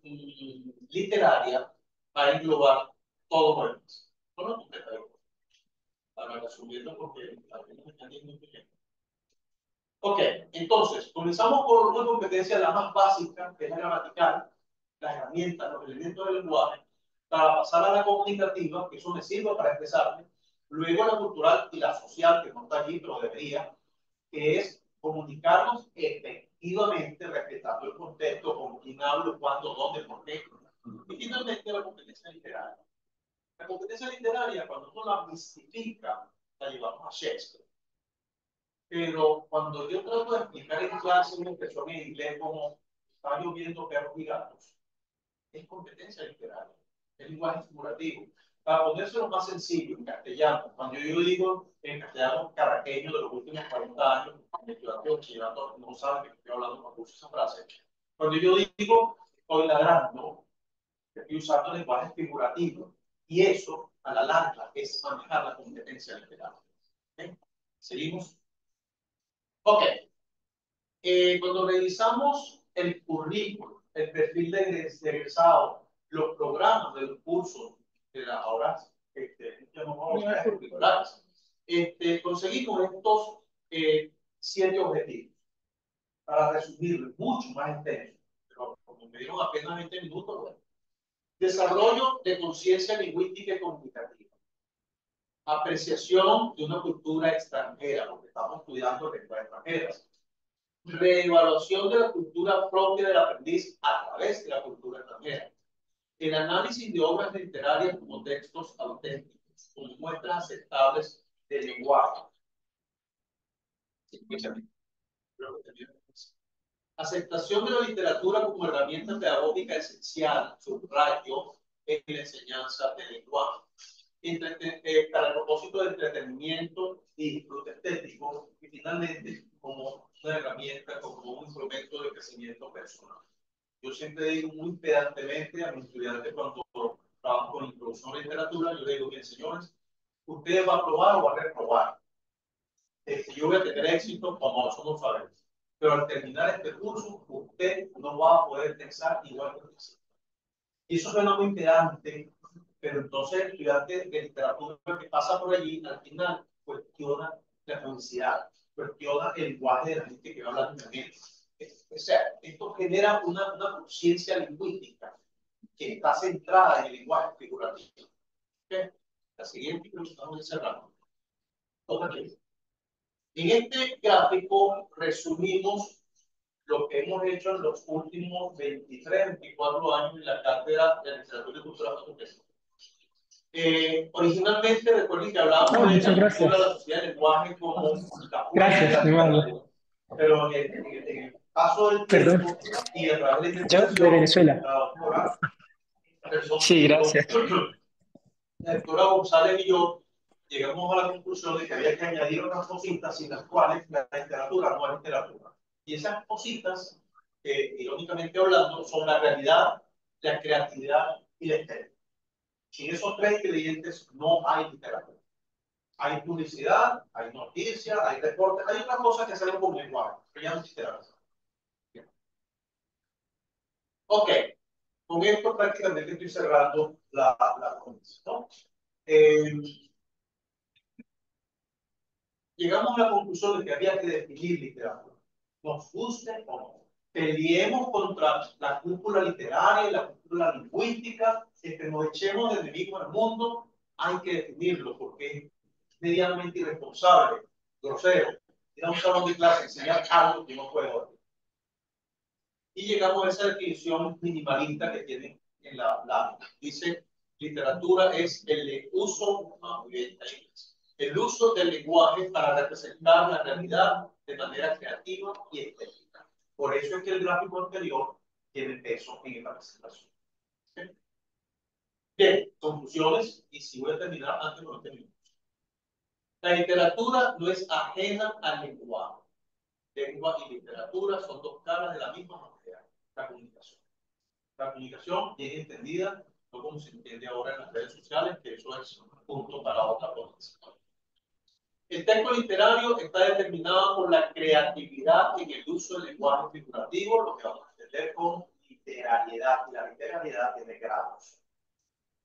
literaria va a englobar todo lo demás. Bueno, para resumirlo porque también me están yendo muy bien. Ok, entonces, comenzamos por una competencia la más básica, que es la gramatical, la herramienta, los elementos del lenguaje, para pasar a la comunicativa, que eso me sirve para expresarme, luego la cultural y la social, que no está allí, pero debería, que es comunicarnos efectivamente, respetando el contexto, con quién hablo, cuándo, dónde, por qué. Y finalmente la competencia literaria. La competencia literaria, cuando uno la mistifica, la llevamos a Shakespeare. Pero cuando yo trato de explicar en clase una expresión en inglés como está lloviendo perros y gatos, es competencia literaria, es lenguaje figurativo. Para ponérselo más sencillo en castellano, cuando yo digo en castellano caraqueño de los últimos 40 años, mi estudiante de bachillerato no sabe que estoy hablando cuando uso esa frase. Cuando yo digo estoy ladrando, estoy usando lenguaje figurativo, y eso a la larga es manejar la competencia literaria. ¿Okay? Seguimos. Ok. Cuando revisamos el currículo, el perfil de egresado, los programas de los cursos de las horas curriculares, conseguimos estos 7 objetivos. Para resumirlo, mucho más extenso, pero como me dieron apenas 20 minutos, bueno. Desarrollo de conciencia lingüística y comunicativa. Apreciación de una cultura extranjera, porque estamos estudiando lenguas extranjeras. Reevaluación de la cultura propia del aprendiz a través de la cultura extranjera. El análisis de obras literarias como textos auténticos, como muestras aceptables de lenguaje. Aceptación de la literatura como herramienta pedagógica esencial, subrayo, en la enseñanza del lenguaje. Para el propósito de entretenimiento y disfrute estético, y finalmente como una herramienta, como un instrumento de crecimiento personal. Yo siempre digo muy pedantemente a mis estudiantes cuando trabajo con introducción a la literatura, yo digo, bien señores, ¿ustedes van a aprobar o van a reprobar? Yo voy a tener éxito como eso no sabemos. Pero al terminar este curso, usted no va a poder pensar igual que usted. Y eso suena muy pedante, pero entonces el estudiante de literatura que pasa por allí, al final, cuestiona la felicidad, cuestiona el lenguaje de la gente que va hablando en el. O sea, esto genera una conciencia lingüística que está centrada en el lenguaje figurativo. ¿Okay? La siguiente que estamos encerrando. Okay. En este gráfico resumimos lo que hemos hecho en los últimos 23, 24 años en la cátedra de literatura y cultura portuguesa. Originalmente, recuerden que hablábamos de la cultura, la sociedad, el lenguaje como la gracias, pero en el paso del tiempo y a través de la yo de Venezuela. La doctora, sí, gracias. La doctora González y yo llegamos a la conclusión de que había que añadir unas cositas sin las cuales la literatura no es literatura. Y esas cositas, irónicamente hablando, son la realidad, la creatividad y la estética. Sin esos 3 ingredientes no hay literatura. Hay publicidad, hay noticias, hay deporte, hay otras cosas que salen con lenguaje, pero ya no es literatura. Ok, con esto prácticamente estoy cerrando la conversación. Llegamos a la conclusión de que había que definir literatura, nos guste o no. Peleemos contra la cúpula literaria y la cúpula lingüística, que nos echemos de enemigo al mundo, hay que definirlo porque es medianamente irresponsable, grosero, ir a un salón de clase, enseñar algo que no puede oír. Y llegamos a esa definición minimalista que tiene en la dice, literatura es el uso, muy bien, el uso del lenguaje para representar la realidad de manera creativa y estética. Por eso es que el gráfico anterior tiene peso en esta presentación. ¿Sí? Bien, conclusiones, y si voy a terminar antes de los 20 minutos. La literatura no es ajena al lenguaje. Lengua y literatura son 2 caras de la misma moneda, la comunicación. La comunicación bien entendida, no como se entiende ahora en las redes sociales, que eso es un punto para otra cosa. El texto literario está determinado por la creatividad en el uso del lenguaje figurativo, lo que vamos a entender como literariedad, y la literariedad tiene grados.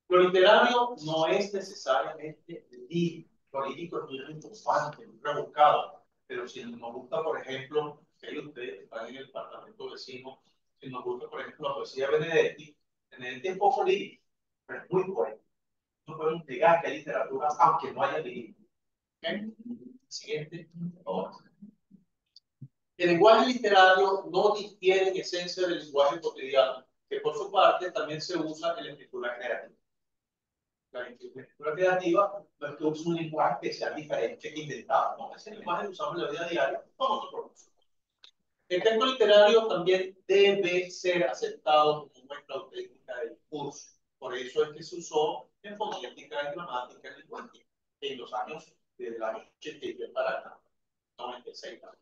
Lo literario no es necesariamente lírico. Lo lírico es muy importante, muy rebuscado, pero si nos gusta, por ejemplo, que ustedes están en el departamento vecino, si nos gusta, por ejemplo, la poesía de Benedetti es poco lírico, pero es muy bueno. No podemos negar que hay literatura, aunque no haya lírico. ¿Okay? Siguiente, por favor. El lenguaje literario no difiere en esencia del lenguaje cotidiano, que por su parte también se usa en la escritura creativa. La escritura creativa no es que use un lenguaje especial diferente inventado, ¿no? Ese lenguaje lo usamos en la vida diaria con otro propósito. El texto literario también debe ser aceptado como muestra auténtica del discurso. Por eso es que se usó en fonética, en gramática, en lingüística, en los años, desde el año 83 para acá, 96 años.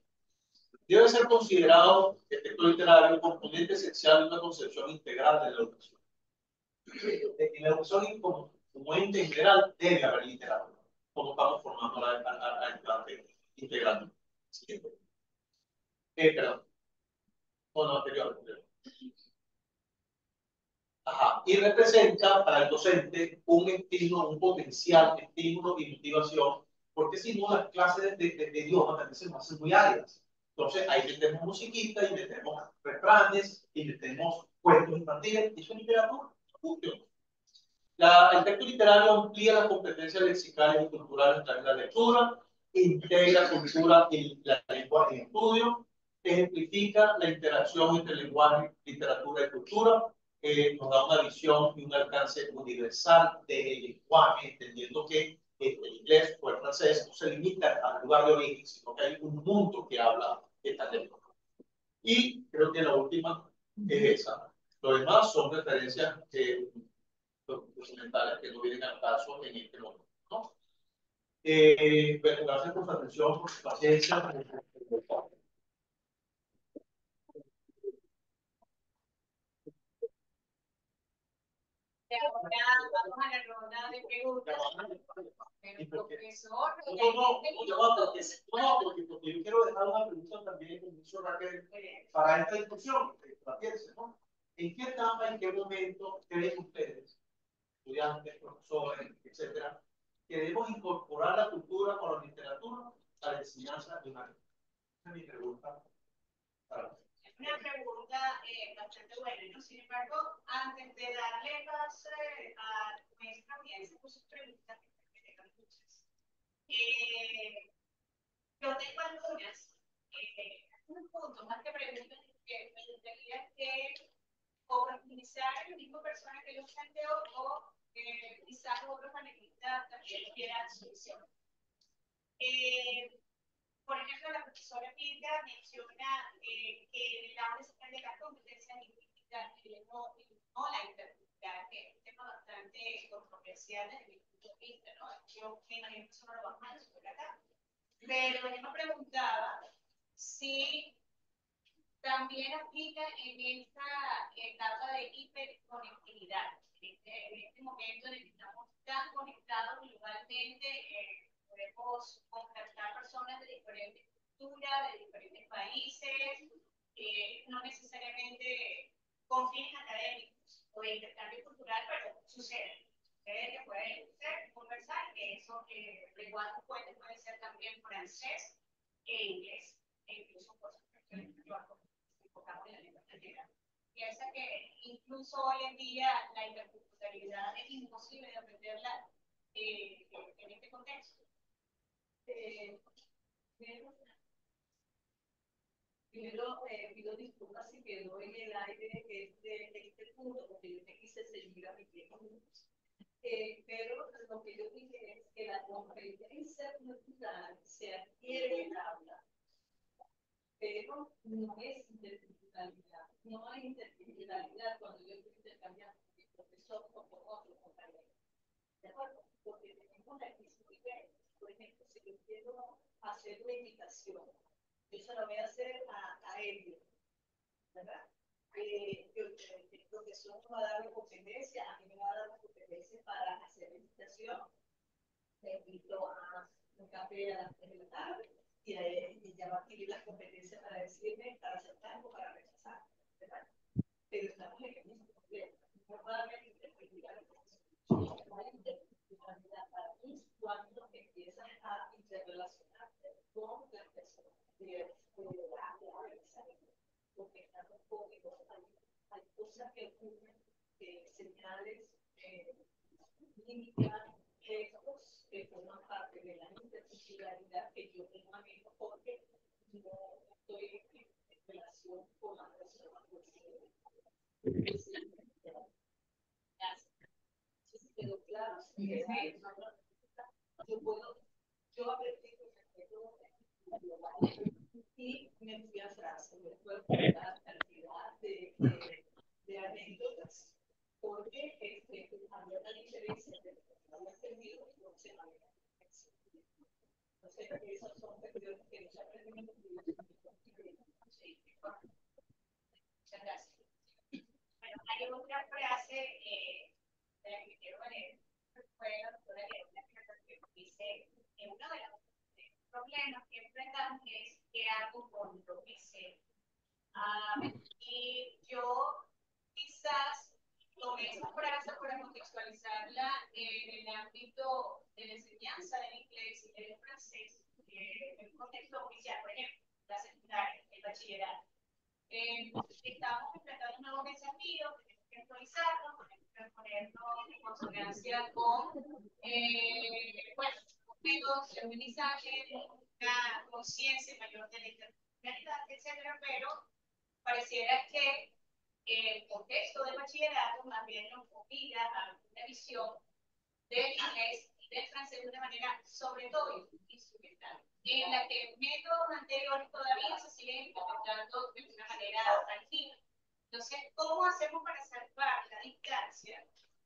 Debe ser considerado el texto literario un componente esencial de una concepción integral de la educación. En la educación como ente integral debe haber literatura, como estamos formando al estudiante integral. Siguiente. Perdón. O no, anterior. Ajá. Y representa para el docente un estímulo, un potencial estímulo y motivación, porque si no, las clases de idioma también se nos hacen muy áridas. Entonces, ahí metemos musiquita, y metemos refranes, y metemos cuentos infantiles, y eso es literatura. El texto literario amplía las competencias lexicales y culturales a través de la lectura, integra cultura y la lengua en estudio, ejemplifica la interacción entre lenguaje, literatura y cultura, nos da una visión y un alcance universal del lenguaje, entendiendo que el inglés o el francés no se limita al lugar de origen, sino que hay un mundo que habla esta lengua. Y creo que la última es esa. Lo demás son referencias documentales que no vienen al caso en este momento, ¿no? Bueno, gracias por su atención, por su paciencia. Ahora vamos a la ronda de preguntas. El profesor. Porque yo quiero dejar una pregunta también para esta discusión, ¿no? ¿En qué etapa, en qué momento creen ustedes, estudiantes, profesores, etcétera, que debemos incorporar la cultura o la literatura a la enseñanza de una lengua? Esa es mi pregunta para ustedes. Es una pregunta bastante buena, ¿no? Sin embargo, antes de darle pase a nuestra audiencia por sus preguntas, que tengan muchas, yo tengo algunas, un punto más que preguntas que me gustaría que o profundizar en la misma persona que yo planteo o quizás otros panelistas también quieran solucionar. Por ejemplo, la profesora Pilga menciona que en el aula se aprende las competencias lingüísticas y no la intercultural, que es un tema bastante controversial desde mi punto de vista, ¿no? Yo me imagino que eso no lo vamos a resolver acá. Pero yo me preguntaba si también aplica en esta etapa de hiperconectividad, en este momento en el que estamos tan conectados globalmente, podemos contactar personas de diferentes culturas, de diferentes países, no necesariamente con fines académicos o de intercambio cultural, pero sucede. Que pueden conversar, que eso, el lenguaje puede ser también francés e inglés, e incluso por supuesto enfocamos en la lengua extranjera. Piensa que incluso hoy en día la interculturalidad es imposible de aprenderla en este contexto. Primero, pido disculpas si quedó en el aire este punto, porque yo te quise seguir a mi tiempo. Pero lo que yo dije es que la competencia cultural se adquiere en el aula, pero no es interculturalidad. No hay interculturalidad cuando yo estoy intercambiando con mi profesor o con otro compañero. ¿De acuerdo? Porque tenemos la misma idea. Por ejemplo, si yo quiero hacer una invitación, yo se lo voy a hacer a Elio, ¿verdad? El profesor me va a dar la competencia, a mí me va a dar la competencia para hacer la invitación. Me invito a un café a las 3 de la tarde y ya va a adquirir las competencias para decirme, para aceptar o para rechazar, ¿verdad? Pero estamos en el mismo problema. No va a haber interculturalidad. No hay interculturalidad para mí cuando empiezas a interrelacionarte con las personas de la organización. Porque estamos códigos, hay cosas que ocurren, señales, químicas, gestos que forman parte de la interculturalidad que yo tengo a mí, porque no estoy en relación con la persona que quedó claro. Yo aprendí y me fui a Francia. Me fui a contar cantidad de anécdotas porque había una diferencia entre lo que había aprendido y lo que se había aprendido. Entonces, esas son cuestiones que no se aprenden en los libros. Muchas gracias. Bueno, hay otra frase de la que quiero leer. Fue la doctora que dice que uno de los problemas que enfrentamos es qué hago con lo que sé. Y yo quizás tomé esa frase para contextualizarla en el ámbito de la enseñanza del inglés y del francés, en un contexto oficial, por ejemplo, la secundaria, el bachillerato. Estamos enfrentando un nuevo desafío, tenemos que actualizarnos, tenemos que ponernos en consonancia con métodos de aprendizaje, una conciencia mayor de la interculturalidad, etcétera, pero pareciera que el contexto del bachillerato más bien nos obliga a una visión del inglés y del francés de una manera sobre todo instrumental, en la que métodos anteriores todavía se siguen implementando de una manera tangible. Entonces, ¿cómo hacemos para salvar la distancia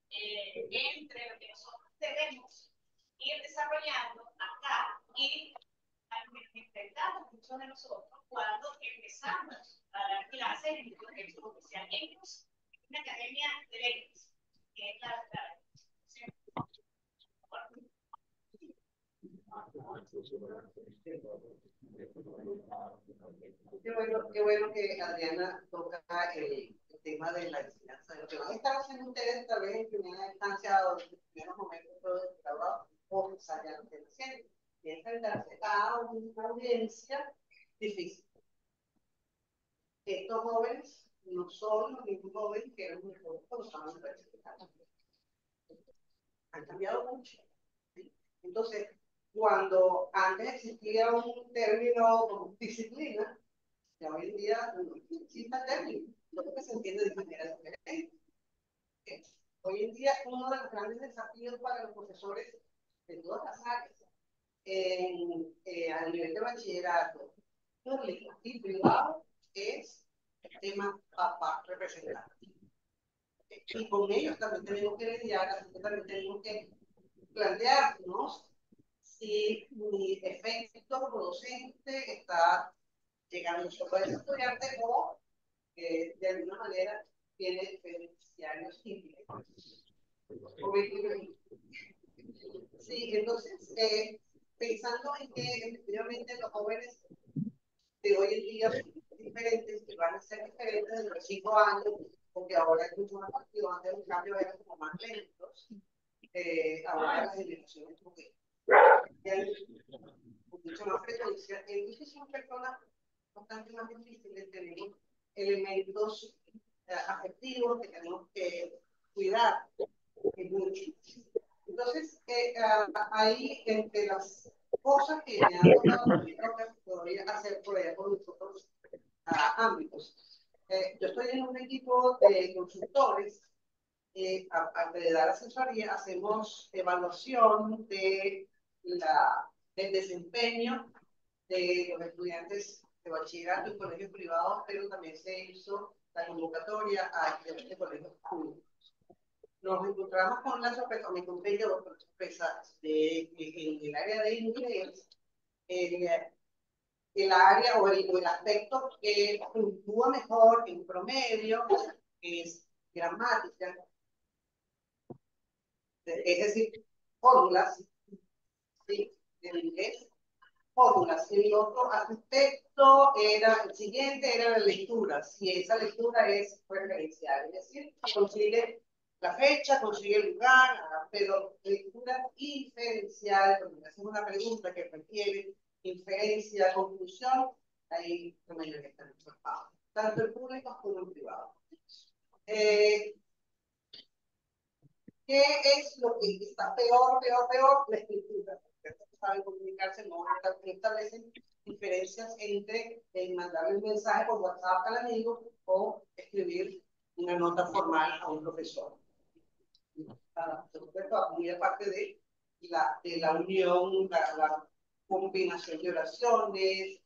entre lo que nosotros debemos ir desarrollando acá y al que enfrentamos muchos de nosotros cuando empezamos a dar clases en el contexto oficial? Ellos, una academia de leyes, que es la Qué bueno que Adriana toca el tema de la enseñanza. Lo que van a estar haciendo ustedes tal vez en primera instancia o en los primeros momentos del trabajo o ensayando el centro, y enfrentarse a una audiencia difícil. Estos jóvenes no son los mismos jóvenes que eran mejores cuando estaban universitarios. Han cambiado mucho. ¿Sí? Entonces, cuando antes existía un término como disciplina, ya hoy en día no existe el término, lo que se entiende de manera diferente. Hoy en día uno de los grandes desafíos para los profesores de todas las áreas, a nivel de bachillerato público y privado, es el tema papá representante. Y con ellos también tenemos que lidiar, así que también tenemos que plantearnos si mi efecto docente está llegando solo a ese estudiante o de alguna manera tiene beneficiarios indirectos. Sí, entonces, pensando en que efectivamente los jóvenes de hoy en día son diferentes, que van a ser diferentes en los 5 años, porque ahora es mucho más activo, antes los cambios eran como más lentos, ahora las generaciones como que con mucha más frecuencia, entonces son personas bastante más difíciles, tenemos elementos afectivos que tenemos que cuidar mucho. Entonces, ahí entre las cosas que me han tocado todavía hacer por allá con nosotros ámbitos. Yo estoy en un equipo de consultores, aparte de dar asesoría, hacemos evaluación del desempeño de los estudiantes de bachillerato en colegios privados, pero también se hizo la convocatoria a estudiantes de colegios públicos. Nos encontramos con la sorpresa, me encontré yo con sorpresas en el área de inglés, el área o el aspecto que puntúa mejor en promedio es gramática, es decir, fórmulas, ¿sí? En inglés, fórmulas. El otro aspecto era, el siguiente era la lectura, si esa lectura es referencial, es decir, consigue la fecha, consigue el lugar, pero lectura inferencial, cuando me hacen una pregunta que requiere inferencia, conclusión, ahí la mayoría están observados, tanto el público como el privado. ¿Qué es lo que está peor? La escritura. saben comunicarse, no establecen diferencias entre mandarle un mensaje por WhatsApp al amigo o escribir una nota formal a un profesor. Muy aparte de la unión, la combinación de oraciones,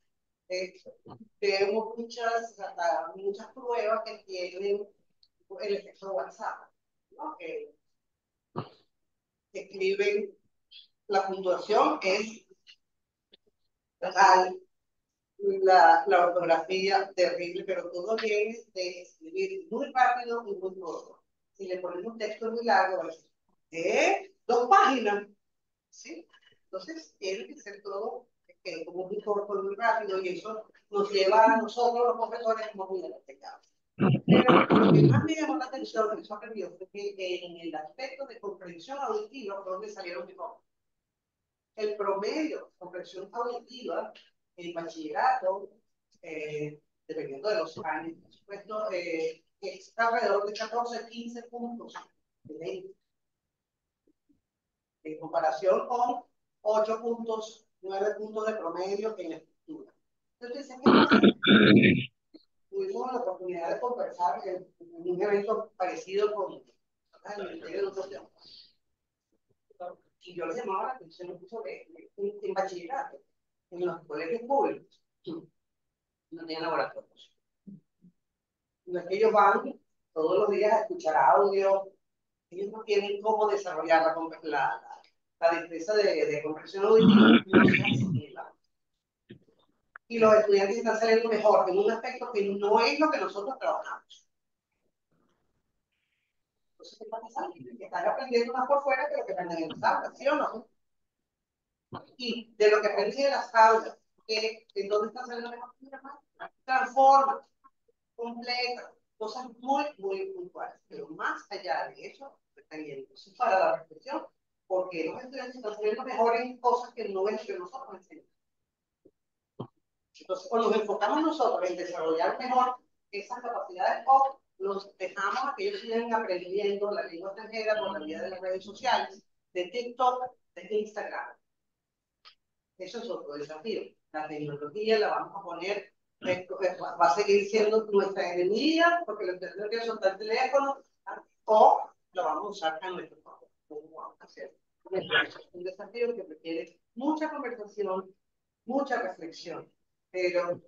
tenemos muchas pruebas que tienen el efecto WhatsApp, ¿no? Que escriben, la puntuación es real, la ortografía terrible, pero todo viene de escribir muy rápido y muy corto. Si le ponemos un texto muy largo, va a decir, 2 páginas, ¿sí? Entonces, tiene que ser todo como muy corto, muy rápido, y eso nos lleva a nosotros, los profesores, como muy despegados. Pero lo que más me llamó la atención, que eso aprendió, fue que en el aspecto de comprensión auditiva, fue donde salieron mejor. El promedio de comprensión auditiva en bachillerato, dependiendo de los años, por supuesto, es alrededor de 14, 15 puntos de 20. En comparación con 8 puntos, 9 puntos de promedio en la escritura. Entonces, ¿qué pasa? Tuvimos la oportunidad de conversar en un evento parecido con el Ministerio de Educación. Y yo les llamaba la atención sobre en bachillerato, en los colegios públicos, no tienen laboratorios. No es que ellos van todos los días a escuchar audio, ellos no tienen cómo desarrollar la destreza de comprensión auditiva, no se asimila. Y los estudiantes están saliendo mejor en un aspecto que no es lo que nosotros trabajamos. Entonces, ¿qué está pasando? Que están aprendiendo más por fuera que lo que aprenden en las aulas, ¿sí o no? Y de lo que aprenden en las aulas, ¿en dónde están saliendo mejor? Transforma, completa, cosas muy, muy puntuales. Pero más allá de eso, están yendo. Entonces, para la reflexión, porque los estudiantes están saliendo mejor en cosas que no es que nosotros enseñamos. Entonces, o nos enfocamos nosotros en desarrollar mejor esas capacidades, o los dejamos a que ellos sigan aprendiendo la lengua extranjera por la vía de las redes sociales, de TikTok, de Instagram. Eso es otro desafío. La tecnología la vamos a poner, va a seguir siendo nuestra enemiga, porque los estudiantes soltar el teléfono, o lo vamos a usar a nuestro favor. ¿Cómo vamos a hacer? Es un desafío que requiere mucha conversación, mucha reflexión. Pero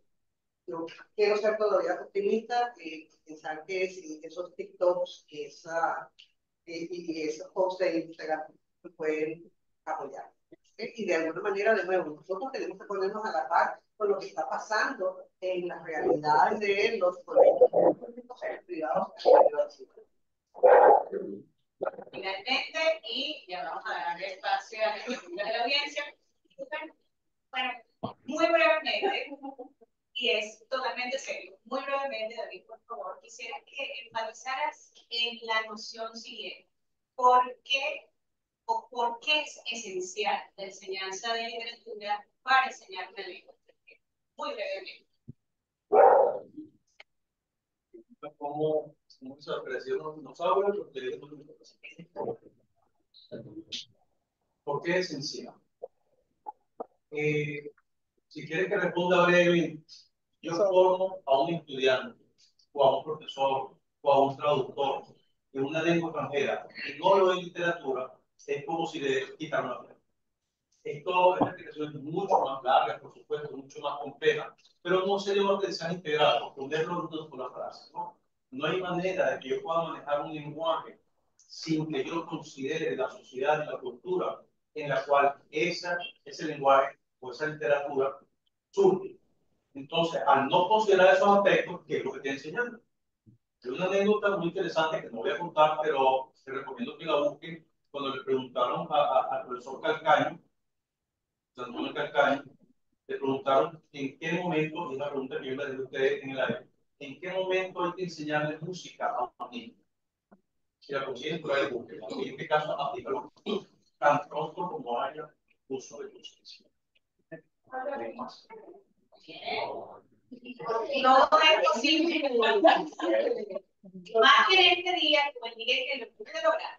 yo quiero ser todavía optimista y pensar que si esos TikToks y esos posts de Instagram pueden apoyar. Y de alguna manera, de nuevo, nosotros tenemos que ponernos a la par con lo que está pasando en las realidades de los colegios públicos y privados. Finalmente, y ya vamos a dar espacio a la pregunta de la audiencia. Bueno, muy brevemente, y es totalmente serio, muy brevemente, David, por favor, quisiera que enfatizaras en la noción siguiente. ¿Por qué es esencial la enseñanza de literatura para enseñar una lengua extranjera? Muy brevemente. Como se apreció, no sabe, ¿por qué es esencial? Si quieres que responda breve, yo formo a un estudiante, o a un profesor, o a un traductor de una lengua extranjera y no lo en literatura, es como si le quitaran la frente. Esta explicación es mucho más larga, por supuesto, mucho más compleja, pero no sería una aprendizaje integral, ponerlo en una sola frase, ¿no? No hay manera de que yo pueda manejar un lenguaje sin que yo considere la sociedad y la cultura en la cual ese lenguaje o esa literatura surge. Entonces, al no considerar esos aspectos, ¿qué es lo que estoy enseñando? Hay una anécdota muy interesante que no voy a contar, pero te recomiendo que la busquen. Cuando le preguntaron al profesor Calcaño, Antonio Calcaño, le preguntaron en qué momento, y una pregunta que yo le dije a ustedes en el aire, en qué momento hay que enseñarle música a un niño. Si la consiguen por ahí, busquen. En este caso, aplícalo tan pronto como haya uso de música. No es posible. Más que en este día, como dije que lo pude lograr.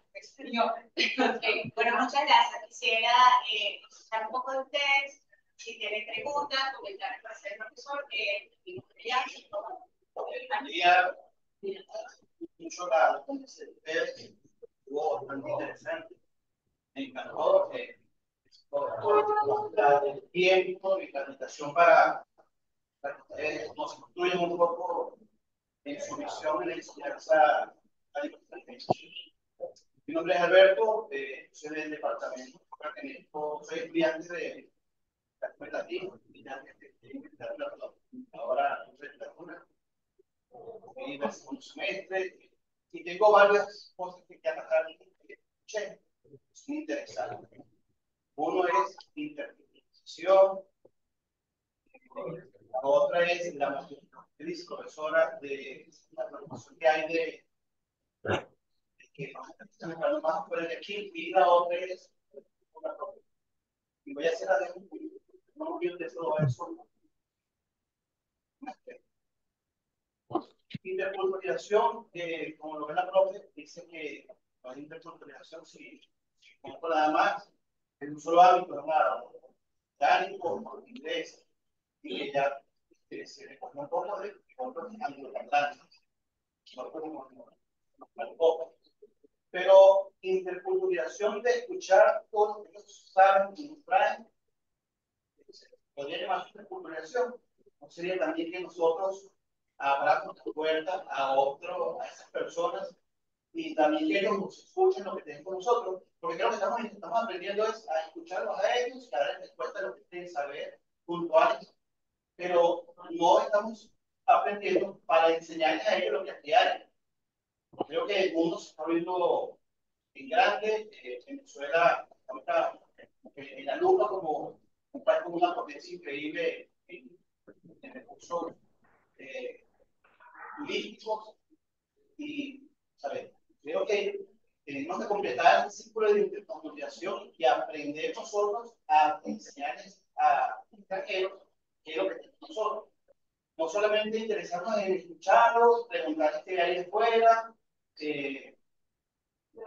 Bueno, muchas gracias. Quisiera echar un poco de ustedes. Si tienen preguntas, comentarios para hacer el profesor, ya. Mucho la estuvo bastante interesante. Me encantó el tiempo y la invitación para que ustedes nos instruyan un poco en su visión en la enseñanza a diferentes. Mi nombre es Alberto, soy del departamento, soy estudiante de la escuela latina, ahora en el segundo semestre, y tengo varias cosas que atacar que escuché, es muy interesante. Uno es interpretación, la otra es la matriz profesora de la programación que hay de que estamos más por el aquí, y la otra es una propia. Y voy a hacer algo no bien de todo eso. Interculturalización, como lo ve la profe, dice que la interculturalización, si pongo nada más, en un solo ámbito, hermano, británico, inglés, y que ya se le pone un poco de otros angloparlantes, pero interculturalización de escuchar todo lo que ellos saben y nos traen, podría llamarse interculturalización, no sería también que nosotros abramos la puerta a esas personas y también que ellos nos escuchen lo que tienen con nosotros, porque creo que estamos aprendiendo es a escucharlos a ellos y a darles respuesta a lo que tienen que saber puntuales, pero no estamos aprendiendo para enseñarles a ellos lo que es diario. Creo que el mundo se está viendo en grande, Venezuela ahorita el alumno como un país con una potencia increíble en recursos turísticos y, ¿sabes? Creo que tenemos que completar el círculo de intercomunicación y aprender nosotros a enseñarles a extranjeros qué es lo que tenemos nosotros. No solamente interesarnos en escucharlos, preguntarles qué hay de fuera,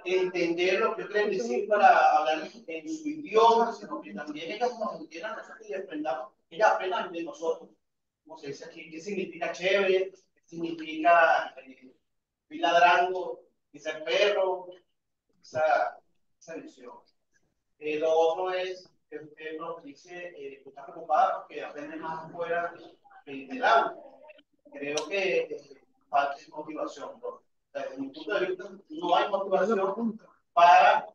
entender lo que yo quiero decir para hablar en su idioma, sino que también ellos nos entiendan a nosotros y aprendamos, ellas aprendan de nosotros. Como se dice aquí, qué significa chévere, qué significa ir ladrando, y ser perro, esa visión. Lo otro es que usted nos dice que está preocupado porque aprende más afuera del aula. Creo que falta motivación. ¿No? Desde mi punto de vista, no hay motivación para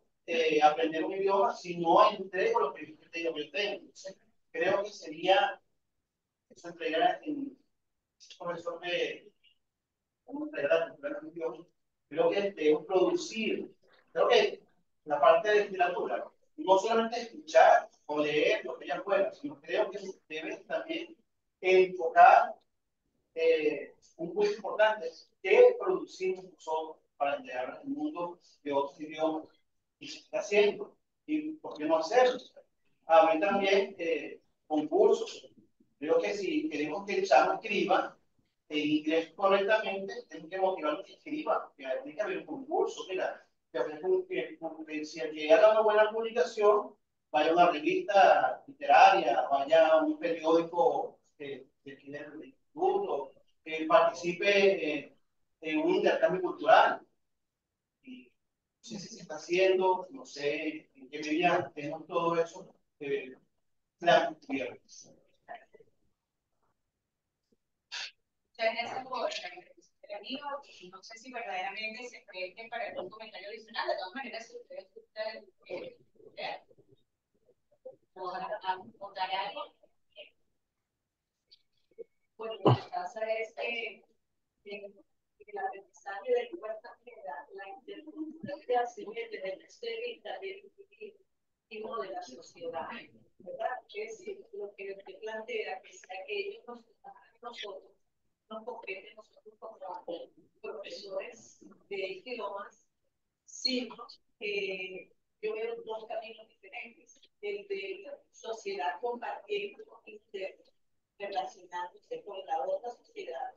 aprender un idioma si no entrego lo que yo tengo. Entonces, creo que sería eso entregar en profesor de cómo entregar un idioma. Creo que debemos producir. Creo que la parte de literatura, no solamente escuchar o leer lo que ella pueda, sino creo que debe también enfocar un punto importante es qué producimos nosotros para entregar al mundo de otros idiomas y se está haciendo y por qué no hacerlo. A mí también concursos. Creo que si queremos que el chamo escriba en inglés correctamente, tenemos que motivarlo que escriba, que tiene que haber un concurso. Mira, que si el que haga una buena publicación, vaya a una revista literaria, vaya a un periódico que tiene el instituto, que participe en un intercambio cultural. Y no sé si se está haciendo, no sé en qué medida tenemos todo eso plan cubierto. No sé si verdaderamente se cree que para algún comentario adicional, de todas maneras, si ustedes contar algo. Bueno, lo que pasa es que el aprendizaje de la interculturalidad debe ser y también tipo de la sociedad, ¿verdad? Es decir, lo que usted plantea, que sea que ellos nosotros nos competen nosotros como profesores de idiomas, sino que yo veo dos caminos diferentes, el de sociedad compartiendo interno, relacionándose con la otra sociedad,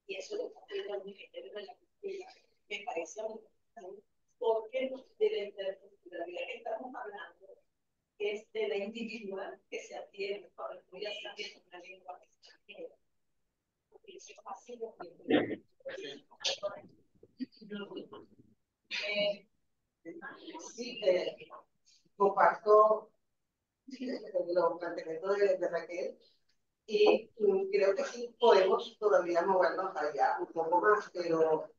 y eso lo que está muy bien de la cultura, me parece muy importante, porque de la interculturalidad que estamos hablando es de la individual que se atiende para estudiar también una lengua extranjera. Porque eso es así lo que sí, comparto los planteamientos de Raquel y creo que sí podemos todavía movernos allá un poco más, pero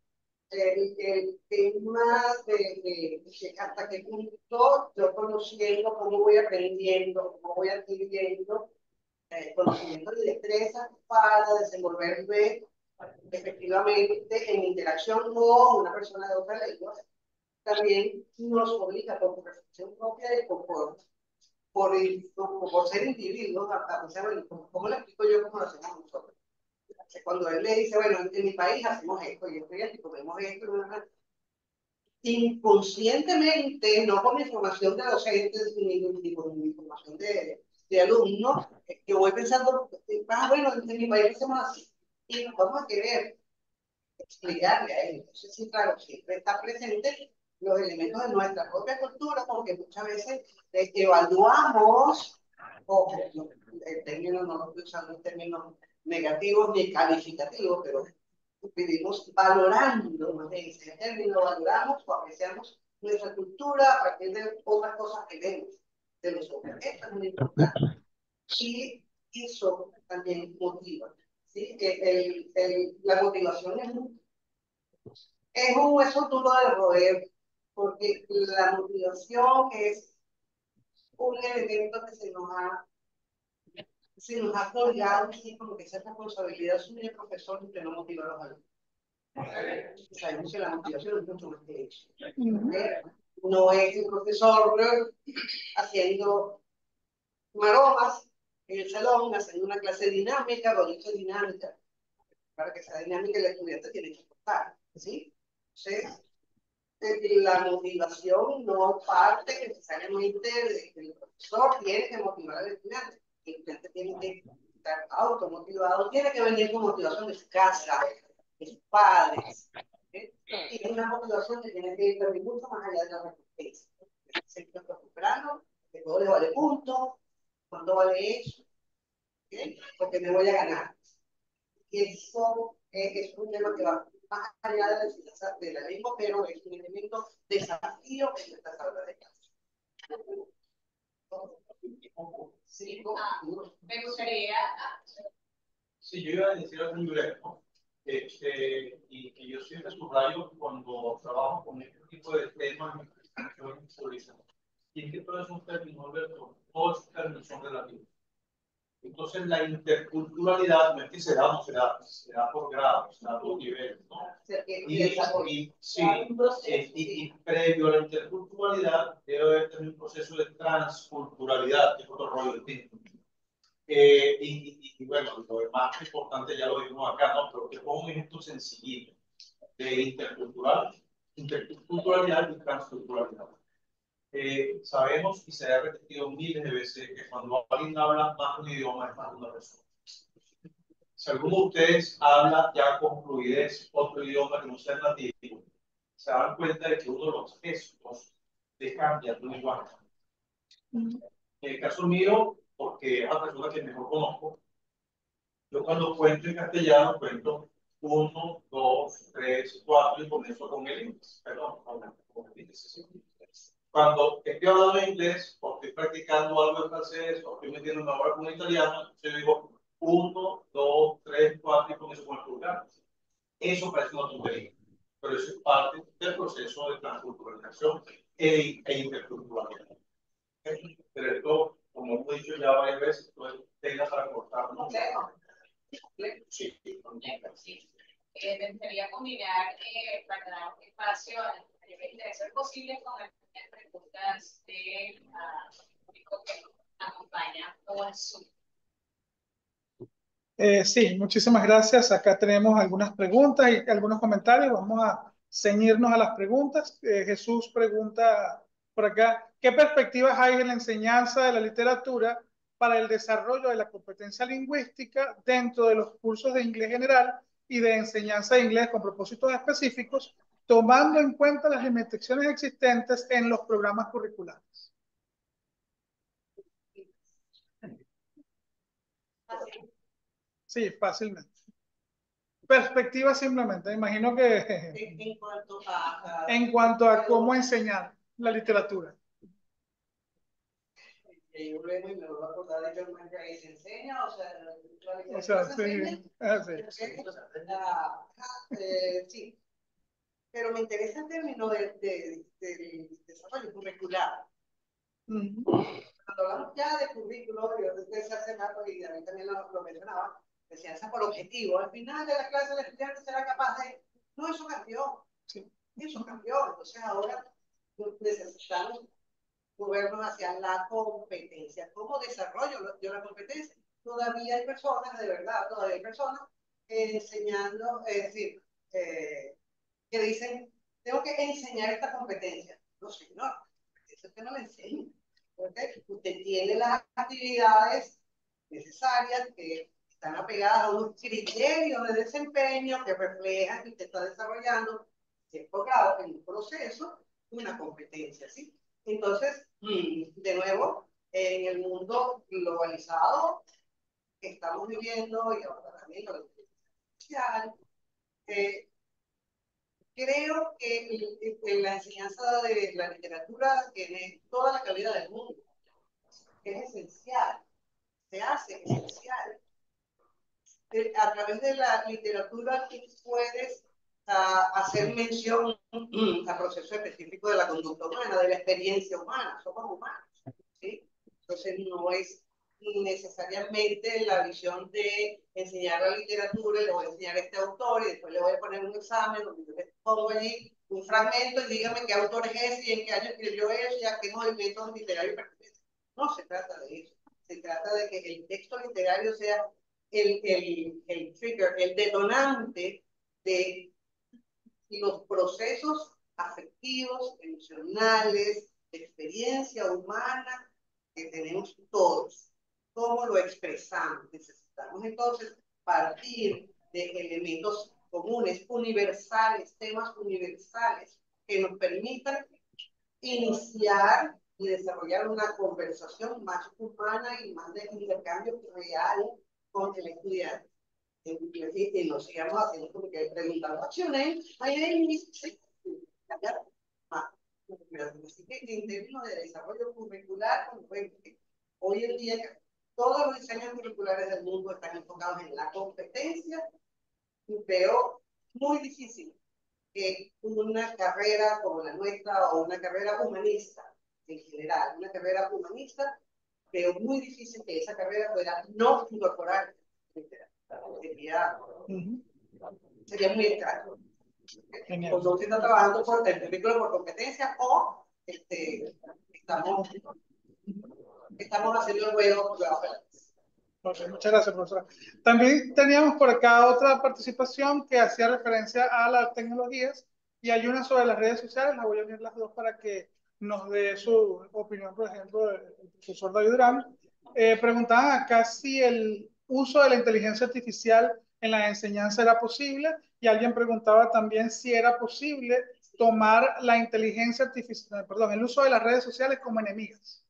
el tema de hasta qué punto yo conociendo, cómo voy aprendiendo, cómo voy adquiriendo conocimientos y destrezas para desenvolverme efectivamente en interacción con una persona de otra lengua, también nos obliga por reflexión propia de por ser individuos, a pensar, bueno, ¿cómo le explico yo cómo lo hacemos nosotros? Cuando él me dice, bueno, en mi país hacemos esto, y esto, y comemos esto, inconscientemente, no con información de docentes ni con información de alumnos, yo voy pensando, bueno, en mi país hacemos así, y nos vamos a querer explicarle a él. Entonces, sí, claro, siempre está presente los elementos de nuestra propia cultura, porque muchas veces evaluamos, o el término, no lo estoy usando en términos negativos ni calificativos, pero vivimos valorando, no sé, ese término, valoramos o apreciamos nuestra cultura a partir de otras cosas que vemos de nosotros. Esto es muy importante. Y eso también motiva. ¿Sí? La motivación es un hueso duro de roer, porque la motivación es un elemento que se nos ha colgado, así como que esa responsabilidad suya, profesor, de no motivar a los alumnos. Sabemos que la motivación es mucho más que eso. No es el profesor haciendo maromas en el salón, haciendo una clase dinámica, bonita dinámica. Para que sea dinámica, el estudiante tiene que aportar, ¿sí? Entonces, la motivación no parte necesariamente de que el profesor tiene que motivar al estudiante. El estudiante tiene que estar automotivado, tiene que venir con motivación de su casa, de sus padres. ¿Sí? Y es una motivación que tiene que ir también mucho más allá de la recompensa. Siempre temprano, que todo le vale punto, cuánto vale eso, ¿sí? Porque me voy a ganar. Y eso es un tema que va más allá de la enseñanza de la lengua, pero es un elemento desafío en esta sala de clases. Sí, me gustaría. Sí, yo iba a decir algo muy breve, ¿no? Y que yo siempre subrayo cuando trabajo con este tipo de temas en y es que todo es un término, Alberto, todos los términos son relativos. Entonces, la interculturalidad no es que se da o no se da, se da por grados, se da por niveles, ¿no? Y previo a la interculturalidad debe haber también un proceso de transculturalidad, que es otro rollo distinto. Y bueno, lo más importante ya lo vimos acá, ¿no? Pero que pongo un ejemplo sencillito de interculturalidad y transculturalidad. Sabemos y se ha repetido miles de veces que cuando alguien habla más de un idioma es más de una persona. Si alguno de ustedes habla ya con fluidez otro idioma que no sea nativo, se dan cuenta de que uno de los gestos le cambia tu lenguaje. En el caso mío, porque es la persona que mejor conozco, yo cuando cuento en castellano cuento 1, 2, 3, 4 y comienzo con el inglés. Perdón, con el inglés. Cuando estoy hablando en inglés, o estoy practicando algo en francés, o estoy metiendo una hora con un italiano, yo digo 1, 2, 3, 4 y comienzo con el plural. Eso parece una tontería, pero eso es parte del proceso de transculturalización e interculturalidad. Pero esto, como hemos dicho ya varias veces, pues tenga para cortar, ¿no? Sí. Me gustaría combinar para dar espacio a de ser posible con las preguntas del público que nos acompaña por Zoom. Sí, muchísimas gracias. Acá tenemos algunas preguntas y algunos comentarios. Vamos a ceñirnos a las preguntas. Jesús pregunta por acá, ¿qué perspectivas hay en la enseñanza de la literatura para el desarrollo de la competencia lingüística dentro de los cursos de inglés general y de enseñanza de inglés con propósitos específicos, tomando en cuenta las limitaciones existentes en los programas curriculares? Sí, fácilmente. Perspectiva simplemente. Imagino que En en cuanto a cómo enseñar la literatura. yo luego y me voy a acordar de que el maestro ahí se enseña, o sea, la O sea, literatura se sí, enseña. sí. Sí, pero me interesa el término del desarrollo curricular. Cuando hablamos ya de currículo, yo desde hace rato y a mí también lo mencionaba, enseñanza por objetivo. Al final de la clase el estudiante será capaz de, no, eso cambió, Sí. eso cambió. Entonces ahora necesitamos movernos hacia la competencia. ¿Cómo desarrollo yo la competencia? Todavía hay personas, de verdad, todavía hay personas enseñando, es decir, que dicen, tengo que enseñar esta competencia. No, señor, eso usted no le enseña. ¿Okay? Usted tiene las actividades necesarias que están apegadas a unos criterios de desempeño que reflejan que usted está desarrollando cierto grado en un proceso, una competencia, ¿sí? Entonces, de nuevo, en el mundo globalizado que estamos viviendo y ahora también con la inteligencia artificial, creo que la enseñanza de la literatura tiene toda la calidad del mundo. Es esencial, se hace esencial. A través de la literatura tú puedes hacer mención a procesos específicos de la conducta humana, de la experiencia humana, somos humanos, ¿sí? Entonces no es necesariamente la visión de enseñar la literatura y le voy a enseñar este autor y después le voy a poner un examen donde yo le pongo allí un fragmento y dígame qué autor es ese y en qué año escribió eso y a qué movimiento literario pertenece. No se trata de eso. Se trata de que el texto literario sea el trigger, el detonante de los procesos afectivos, emocionales, de experiencia humana que tenemos todos. ¿Cómo lo expresamos? Necesitamos entonces partir de elementos comunes, universales, temas universales que nos permitan iniciar y desarrollar una conversación más humana y más de intercambio real con el estudiante. Y nos sigamos haciendo como que preguntando, what's your name? My name is... Así que en términos de desarrollo curricular, hoy en día todos los diseños curriculares del mundo están enfocados en la competencia, y veo muy difícil que una carrera como la nuestra o una carrera humanista en general, una carrera humanista, veo muy difícil que esa carrera pueda no incorporar sería muy extraño. O no se está trabajando por el currículo por competencia o estamos haciendo el juego. Okay, muchas gracias, profesora. También teníamos por acá otra participación que hacía referencia a las tecnologías y hay una sobre las redes sociales. Las voy a unir las dos para que nos dé su opinión, por ejemplo, el profesor David Durán. Preguntaban acá si el uso de la inteligencia artificial en la enseñanza era posible y alguien preguntaba también si era posible tomar la inteligencia artificial, perdón, el uso de las redes sociales como enemigas.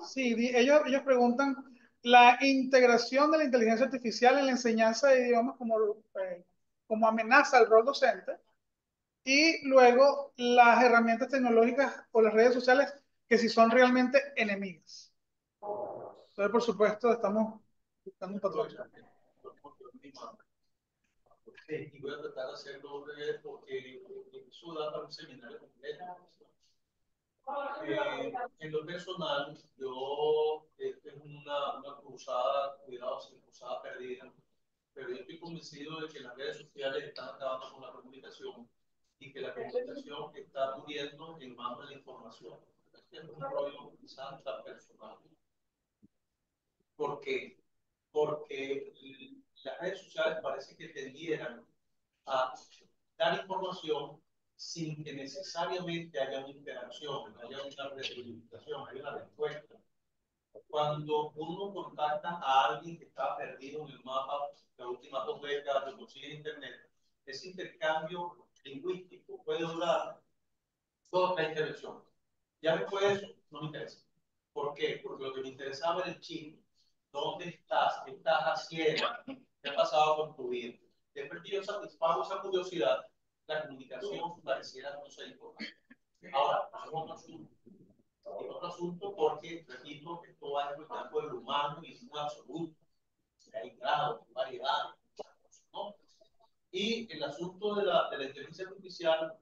Sí, ellos preguntan la integración de la inteligencia artificial en la enseñanza de idiomas como amenaza al rol docente y luego las herramientas tecnológicas o las redes sociales que si son realmente enemigas. Entonces, por supuesto, estamos buscando un patrón. Y voy a tratar de hacerlo breve porque eso da para un seminario completo. En lo personal, yo, esto es una cruzada, cuidado, sin cruzada perdida, pero yo estoy convencido de que las redes sociales están acabando con la comunicación y que la comunicación está muriendo en manos de la información. Este es un rollo quizás personal. ¿Por qué? Porque las redes sociales parece que tendieran a dar información sin que necesariamente haya una interacción, haya una retroalimentación, haya una respuesta. Cuando uno contacta a alguien que está perdido en el mapa, las últimas 2 décadas lo consigue en internet, ese intercambio lingüístico puede durar 2 o 3 intervenciones. Ya después de eso, no me interesa. ¿Por qué? Porque lo que me interesaba era el chico. ¿Dónde estás? ¿Qué estás haciendo? ¿Qué ha pasado con tu vida? Después que yo satisfago esa curiosidad, la comunicación pareciera no ser importante. Ahora, es otro asunto. Es otro asunto porque, repito, que esto va en el campo del humano y es muy absoluto. Hay grados, variedades, ¿no? Y el asunto de la inteligencia artificial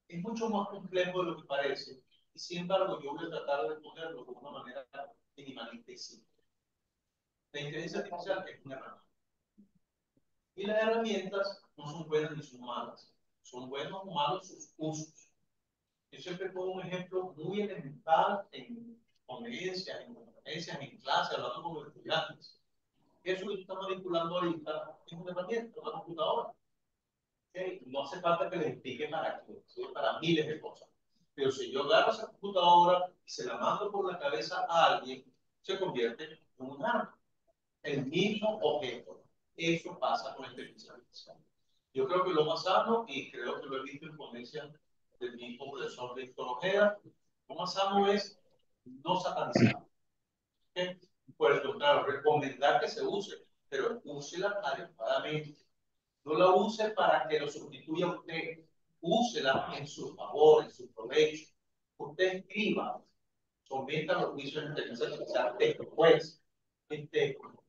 es mucho más complejo de lo que parece. Y sin embargo, yo voy a tratar de responderlo de una manera minimalista y simple. La inteligencia artificial es una herramienta. Y las herramientas no son buenas ni son malas. Son buenos o malos sus usos. Yo siempre pongo un ejemplo muy elemental en conferencias, en conferencias, en clases, hablando con los estudiantes. Eso que tú estás manipulando ahorita es una herramienta, una computadora. ¿Okay? No hace falta que les explique para qué, sirve para miles de cosas. Pero si yo agarro esa computadora y se la mando por la cabeza a alguien, se convierte en un arma. El mismo objeto. Eso pasa con la inteligencia artificial. Yo creo que lo más sano, y creo que lo he visto en ponencia del mismo profesor Víctor Ojeda, lo más sano es no satanizar. ¿Okay? Por el contrario, recomendar que se use, pero úsela adecuadamente. No la use para que lo sustituya a usted. Úsela en su favor, en su provecho. Usted escriba, someta los juicios de inteligencia artificial después.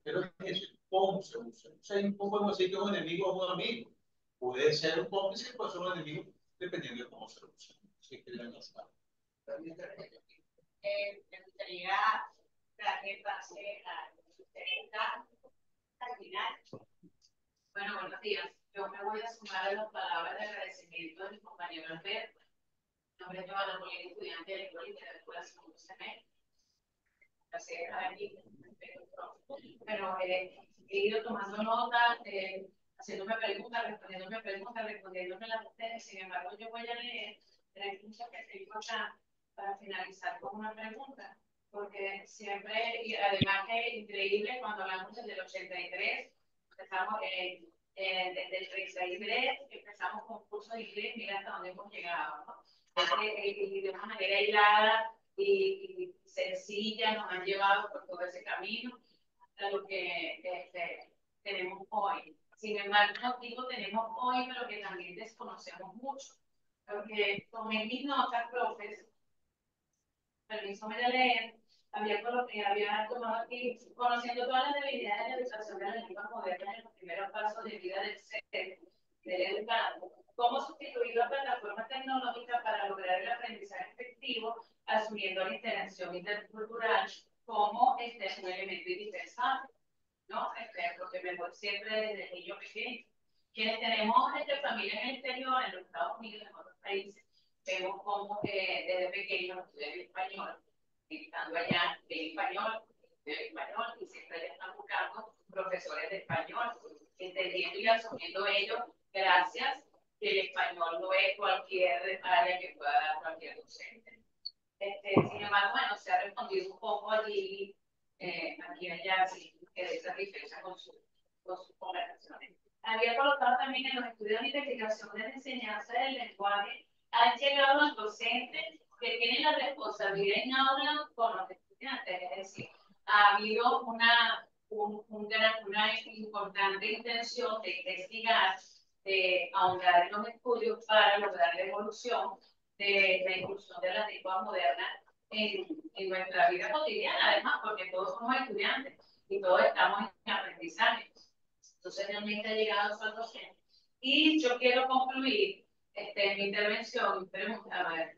Pero es eso, ¿cómo se usa? O sea, un poco como decir que es un enemigo o un amigo. Puede ser un cómplice, puede ser un enemigo, dependiendo de cómo se usa. Así que ya está. Me gustaría que pase al final. Bueno, buenos días. Yo me voy a sumar a las palabras de agradecimiento de mi compañero Alberto. Mi nombre es Giovanna Molina, estudiante de Lengua y Literatura segundo semestre. Gracias a aquí. Pero he ido tomando nota, haciéndome preguntas, respondiéndome las ustedes. Sin embargo, yo voy a leer tres puntos que tengo acá para finalizar con una pregunta. Porque siempre, y además que es increíble cuando hablamos desde el 83, empezamos desde el 33, empezamos con cursos de inglés, mira hasta dónde hemos llegado, ¿no? Y de una manera aislada y sencilla nos han llevado por todo ese camino hasta lo que tenemos hoy. Sin embargo, no digo tenemos hoy, pero que también desconocemos mucho. Porque tomé mis notas, profes, permiso me de leer, había tomado aquí, conociendo todas las debilidades de la educación de la lengua moderna en los primeros pasos de vida del ser, del educado. ¿Cómo sustituir la plataforma tecnológica para lograr el aprendizaje efectivo, asumiendo la interacción intercultural como un elemento indispensable? ¿No? Porque me voy siempre desde el niño pequeño. Quienes tenemos familia en el exterior, en los Estados Unidos, en otros países, vemos cómo desde pequeños estudian español, estando allá en español, y siempre ya están buscando profesores de español, entendiendo y asumiendo ellos, gracias, que el español no es cualquier área que pueda dar cualquier docente. Sin embargo, bueno, se ha respondido un poco allí, aquí y allá, sí, quedé satisfecha con sus conversaciones. Había colocado también en los estudios de investigación de enseñanza del lenguaje, han llegado al docente que tiene la responsabilidad en aula con los estudiantes, es decir, ha habido una importante intención de investigar, de ahondar en los estudios para lograr la evolución de la inclusión de las lenguas modernas en nuestra vida cotidiana, además, porque todos somos estudiantes y todos estamos en aprendizaje. Entonces, realmente ha llegado a docente. Y yo quiero concluir mi intervención y preguntar, a ver,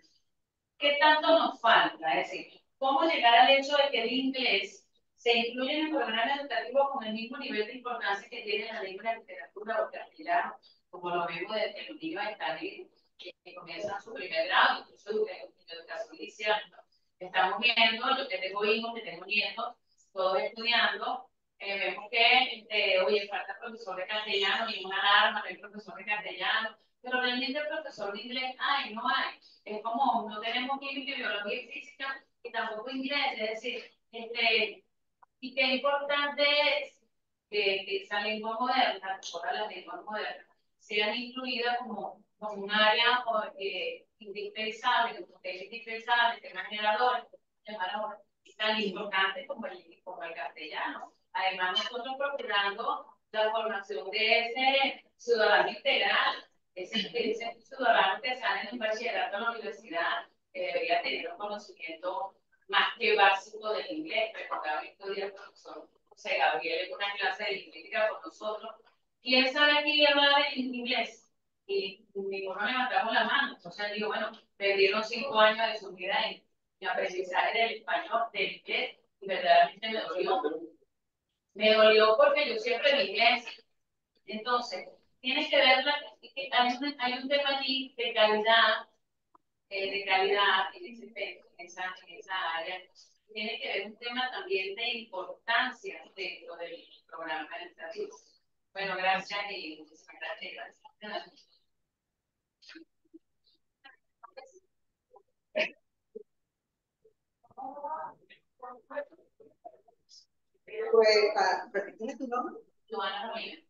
¿qué tanto nos falta? Es decir, ¿cómo llegar al hecho de que el inglés se incluye en el programa educativo con el mismo nivel de importancia que tiene la lengua de la literatura o castellano, como lo vemos desde que los niños están que comienzan su primer grado, incluso en educación inicial? Estamos viendo, yo que tengo hijos, que tengo nietos, todos estudiando, vemos que, oye, falta profesor de castellano, ninguna alarma, no hay profesor de castellano, pero realmente el profesor de inglés no hay. Es como no tenemos química, biología y física, y tampoco inglés, es decir, y qué importante es que esa lengua moderna, todas las lenguas modernas, sean incluidas como un área indispensable, como que es indispensable, temas generadores, llamar ahora, tan importante como el castellano. Además, nosotros procurando la formación de ese ciudadano integral, ese ciudadano que sale en un bachillerato en la universidad, que debería tener un conocimiento más que básico del inglés. Recordaba estos días el profesor José Gabriel en una clase de lingüística con nosotros. ¿Quién sabe aquí hablar en inglés? Y ninguno levantamos la mano. Entonces digo, bueno, perdieron 5 años de su vida en aprendizaje del español, del inglés, y verdaderamente me dolió. Me dolió porque yo siempre en inglés. Entonces, tienes que ver, hay un tema allí de calidad en esa área. Tiene que ver un tema también de importancia dentro del programa educativo. Bueno, gracias y muchísimas gracias. ¿Repíteme tu nombre? Joana Molina.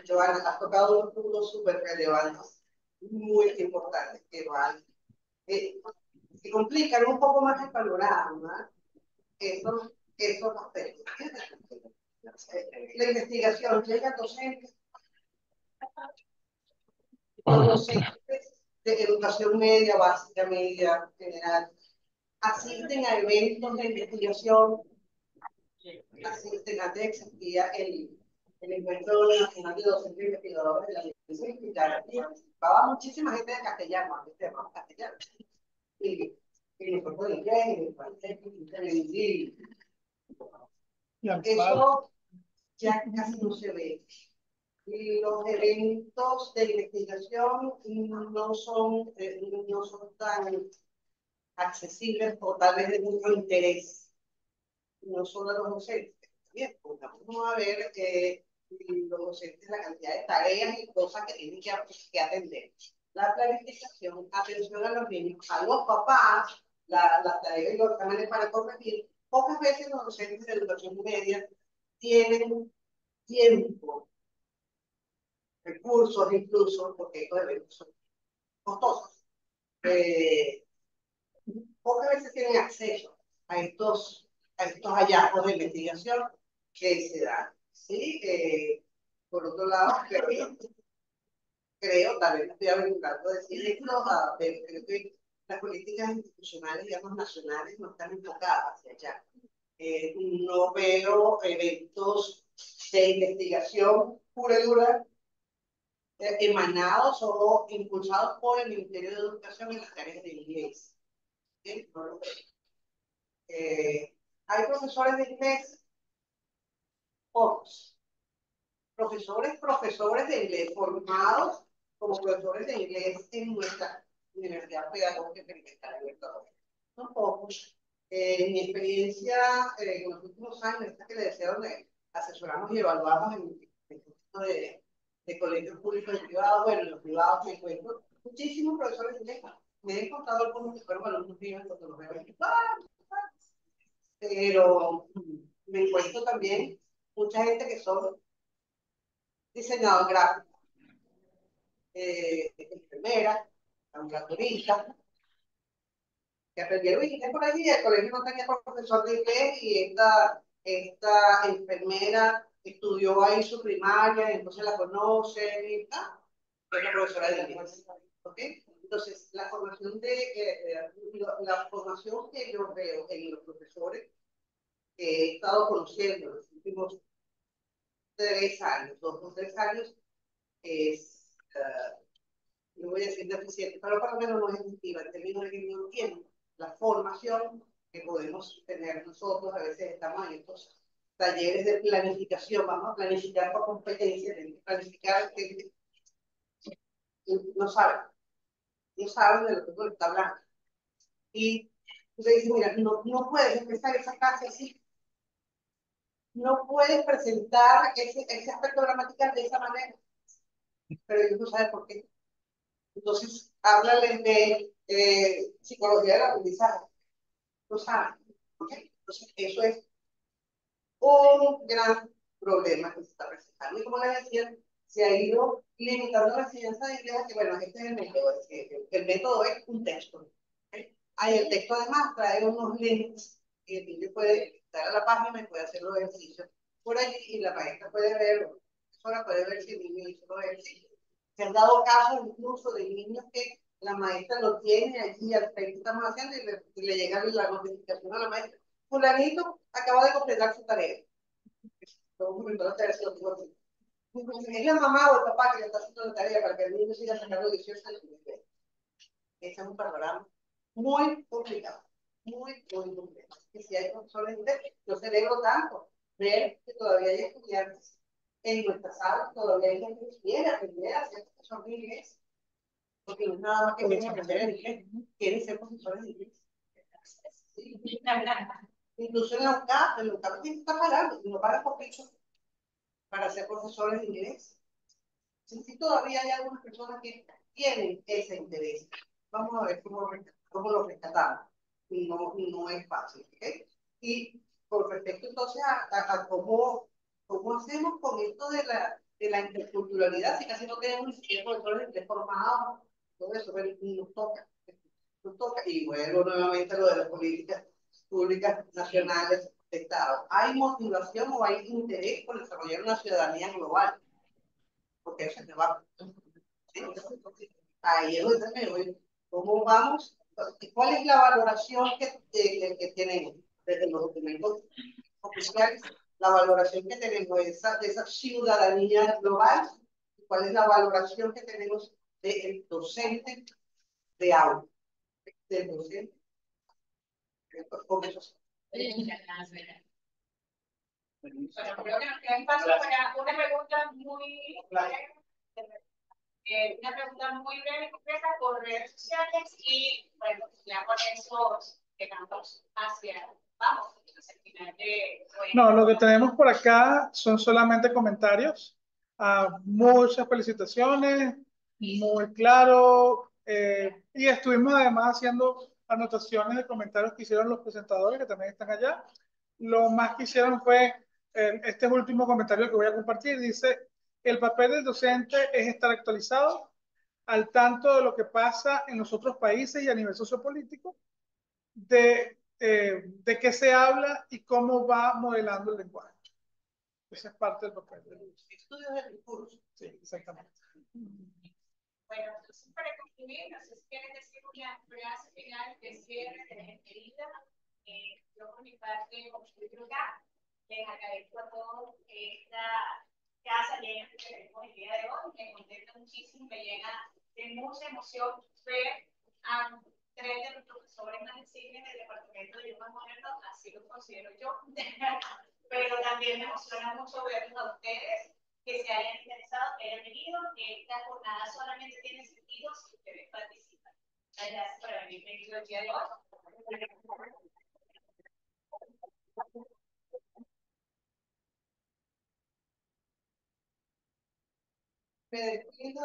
Joana, has tocado unos puntos súper relevantes, muy importantes, que que complican un poco más el panorama, esos aspectos. La investigación llega a docentes de educación media, básica, media, general, asisten a eventos de investigación, asisten a existía el encuentro nacional de docentes investigadores de la universidad. Participaba muchísima gente de castellano, castellano. Y nosotros de inglés, eso ya casi no se ve. Y los eventos de investigación no son tan accesibles o tal vez de mucho interés, no solo a los docentes. Bien, pues vamos a ver los docentes la cantidad de tareas y cosas que tienen que atender. La planificación, atención a los niños, a los papás, las tareas y los exámenes para corregir. Pocas veces los docentes de educación media tienen tiempo, recursos incluso, porque estos eventos son costosos. Pocas veces tienen acceso a estos hallazgos de investigación que se dan. ¿Sí? Por otro lado, creo, tal vez me estoy aventurando a decir esto, pero creo que las políticas institucionales, digamos, nacionales no están enfocadas hacia allá. No veo eventos de investigación pura y dura emanados o impulsados por el Ministerio de Educación en las tareas de inglés. ¿Sí? No lo veo. Hay profesores de inglés, pocos. Profesores de inglés formados como profesores de inglés en nuestra Universidad Pedagógica Experimental de Ecuador. Son pocos. Mi experiencia en los últimos años, esta que le decía, donde asesoramos y evaluamos en el conjunto de colegios públicos y privados, bueno, en los privados me encuentro muchísimos profesores de inglés. Me he encontrado algunos que fueron alumnos míos cuando los veo en pero me encuentro también mucha gente que son diseñador gráfico, enfermera, ambulatorista, que aprendieron inglés por allí, el colegio no tenía profesor de inglés y esta enfermera estudió ahí su primaria, entonces la conoce, y es la profesora de inglés. ¿Okay? Entonces, la formación que yo veo en los profesores que he estado conociendo en los últimos 3 años, 2 o 3 años, es, no voy a decir deficiente, pero por lo menos no es efectiva, en términos de que no tienen la formación que podemos tener nosotros. A veces estamos en estos talleres de planificación, vamos a planificar por competencias, planificar que no saben de lo que uno está hablando. Y usted dice, mira, no puedes empezar esa clase así, no puedes presentar ese aspecto gramatical de esa manera, pero ellos no saben por qué. Entonces, háblales de psicología del aprendizaje. No saben. ¿Okay? Entonces, eso es un gran problema que se está presentando. Y como les decía, se ha ido limitando la enseñanza de inglés a que, bueno, este es el método. El método es un texto. ¿Okay? Ahí el texto además trae unos links y el niño puede estar a la página y puede hacer los ejercicios por allí y la maestra puede ver, la profesora puede ver si el niño hizo los ejercicios. Se han dado casos incluso de niños que la maestra lo tiene allí al frente, estamos haciendo y le llega la notificación a la maestra. Fulanito acaba de completar su tarea. Todo completó la tarea, se lo digo así. Es la mamá o el papá que le está haciendo la tarea para que el niño siga sacando 18 años. Ese es un panorama muy complicado, muy complicado. Y si hay profesores de inglés, yo celebro tanto ver que todavía hay estudiantes en nuestras aulas, todavía hay gente que quiere aprender a hacer profesor de inglés, porque no es nada más que quieren aprender el inglés, quieren ser profesores de inglés. Sí. Incluso en la UCAP tiene que estar pagando, y no paga poquito para ser profesores de inglés. Sí, todavía hay algunas personas que tienen ese interés. Vamos a ver cómo lo rescatamos. Y no es fácil. ¿Okay? Y con respecto entonces a cómo hacemos con esto de la interculturalidad, si casi no tenemos ni siquiera profesores de inglés formados, todo eso, pero nos toca. Nos toca. Y vuelvo nuevamente a lo de las políticas públicas nacionales de Estado. ¿Hay motivación o hay interés por desarrollar una ciudadanía global? Porque eso se va. ¿Sí? Ahí es donde me voy. ¿Cómo vamos? ¿Cuál es la valoración que tenemos desde los documentos oficiales? La valoración que tenemos de esa ciudadanía global. ¿Cuál es la valoración que tenemos del docente de aula? Del docente. Con esos. Bueno, creo que nos queda espacio para una pregunta muy breve y concreta por redes sociales y, bueno, ya con esos llegamos vamos, al final de... No, lo que tenemos por acá son solamente comentarios. Muchas felicitaciones, muy claro. Y estuvimos además haciendo anotaciones de comentarios que hicieron los presentadores, que también están allá. Lo más que hicieron fue este último comentario que voy a compartir. Dice, el papel del docente es estar actualizado, al tanto de lo que pasa en los otros países y a nivel sociopolítico, de qué se habla y cómo va modelando el lenguaje. Esa es parte del papel del estudios del discurso. Sí, exactamente. Bueno, entonces para concluir, no sé si quieren decir una frase final de cierre, de despedida. Yo por mi parte, como estoy acá, les agradezco a todos esta casa llena que tenemos el día de hoy. Me contenta muchísimo, me llena de mucha emoción ver a 3 de los profesores más insignes del Departamento de Idiomas Modernos, así lo considero yo. Pero también me emociona mucho verlos a ustedes, que se hayan interesado, que hayan venido, que esta jornada solamente tiene sentido si ustedes participan. Muchas gracias por haber venido el día de hoy. Me despido,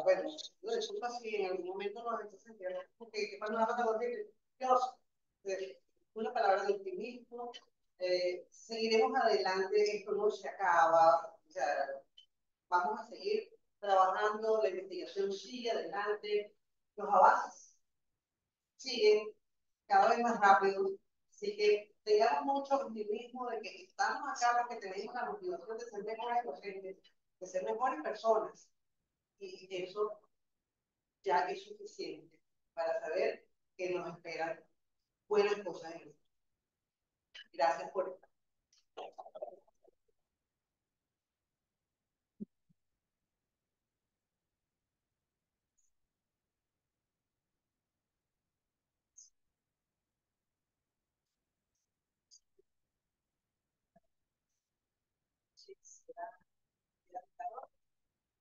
bueno, lo disculpa si en algún momento nos entendiendo, porque cuando hablamos de Dios, una palabra de optimismo, seguiremos adelante, esto no se acaba, o sea, vamos a seguir trabajando, la investigación sigue adelante, los avances siguen cada vez más rápido, así que tengamos mucho optimismo de que estamos acá porque tenemos la motivación de ser mejores docentes, de ser mejores personas, y eso ya es suficiente para saber que nos esperan buenas cosas en el futuro. Gracias por estar.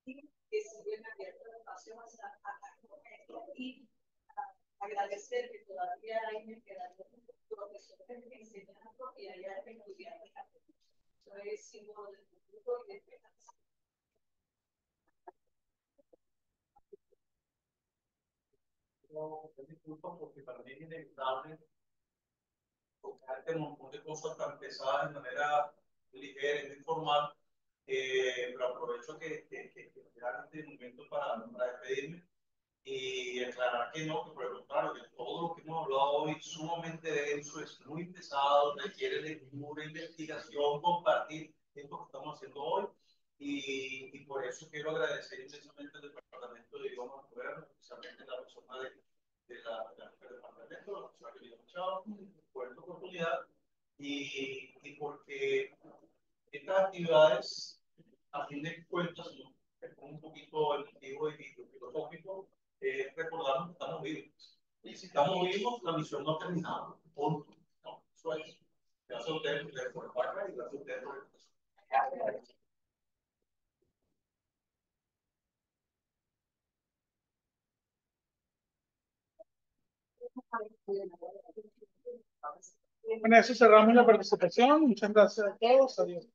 Y que siguen abiertos el espacio y agradecer que todavía hay me quedan profesores enseñando y hay estudiantes. Eso es símbolo del futuro y de esperanza. No, disculpa porque para mí es inevitable tocar este montón de cosas tan pesadas de manera ligera y muy formal. aprovecho que ya este momento para despedirme y aclarar que no, que por el contrario, que todo lo que hemos hablado hoy es sumamente denso, es muy pesado, requiere lectura, investigación, compartir esto que estamos haciendo hoy. Y por eso quiero agradecer inmensamente al Departamento de Idiomas Modernos, especialmente la persona del departamento, la persona que me ha escuchado, por esta oportunidad y porque estas actividades, a fin de cuentas, ¿no? Es un poquito emotivo y filosófico, recordamos que estamos vivos. Y si estamos vivos, la misión no ha terminado. Punto. No, eso es. Gracias a ustedes por el parque y gracias a ustedes por el proceso. Con eso cerramos la participación. Muchas gracias a todos. Adiós.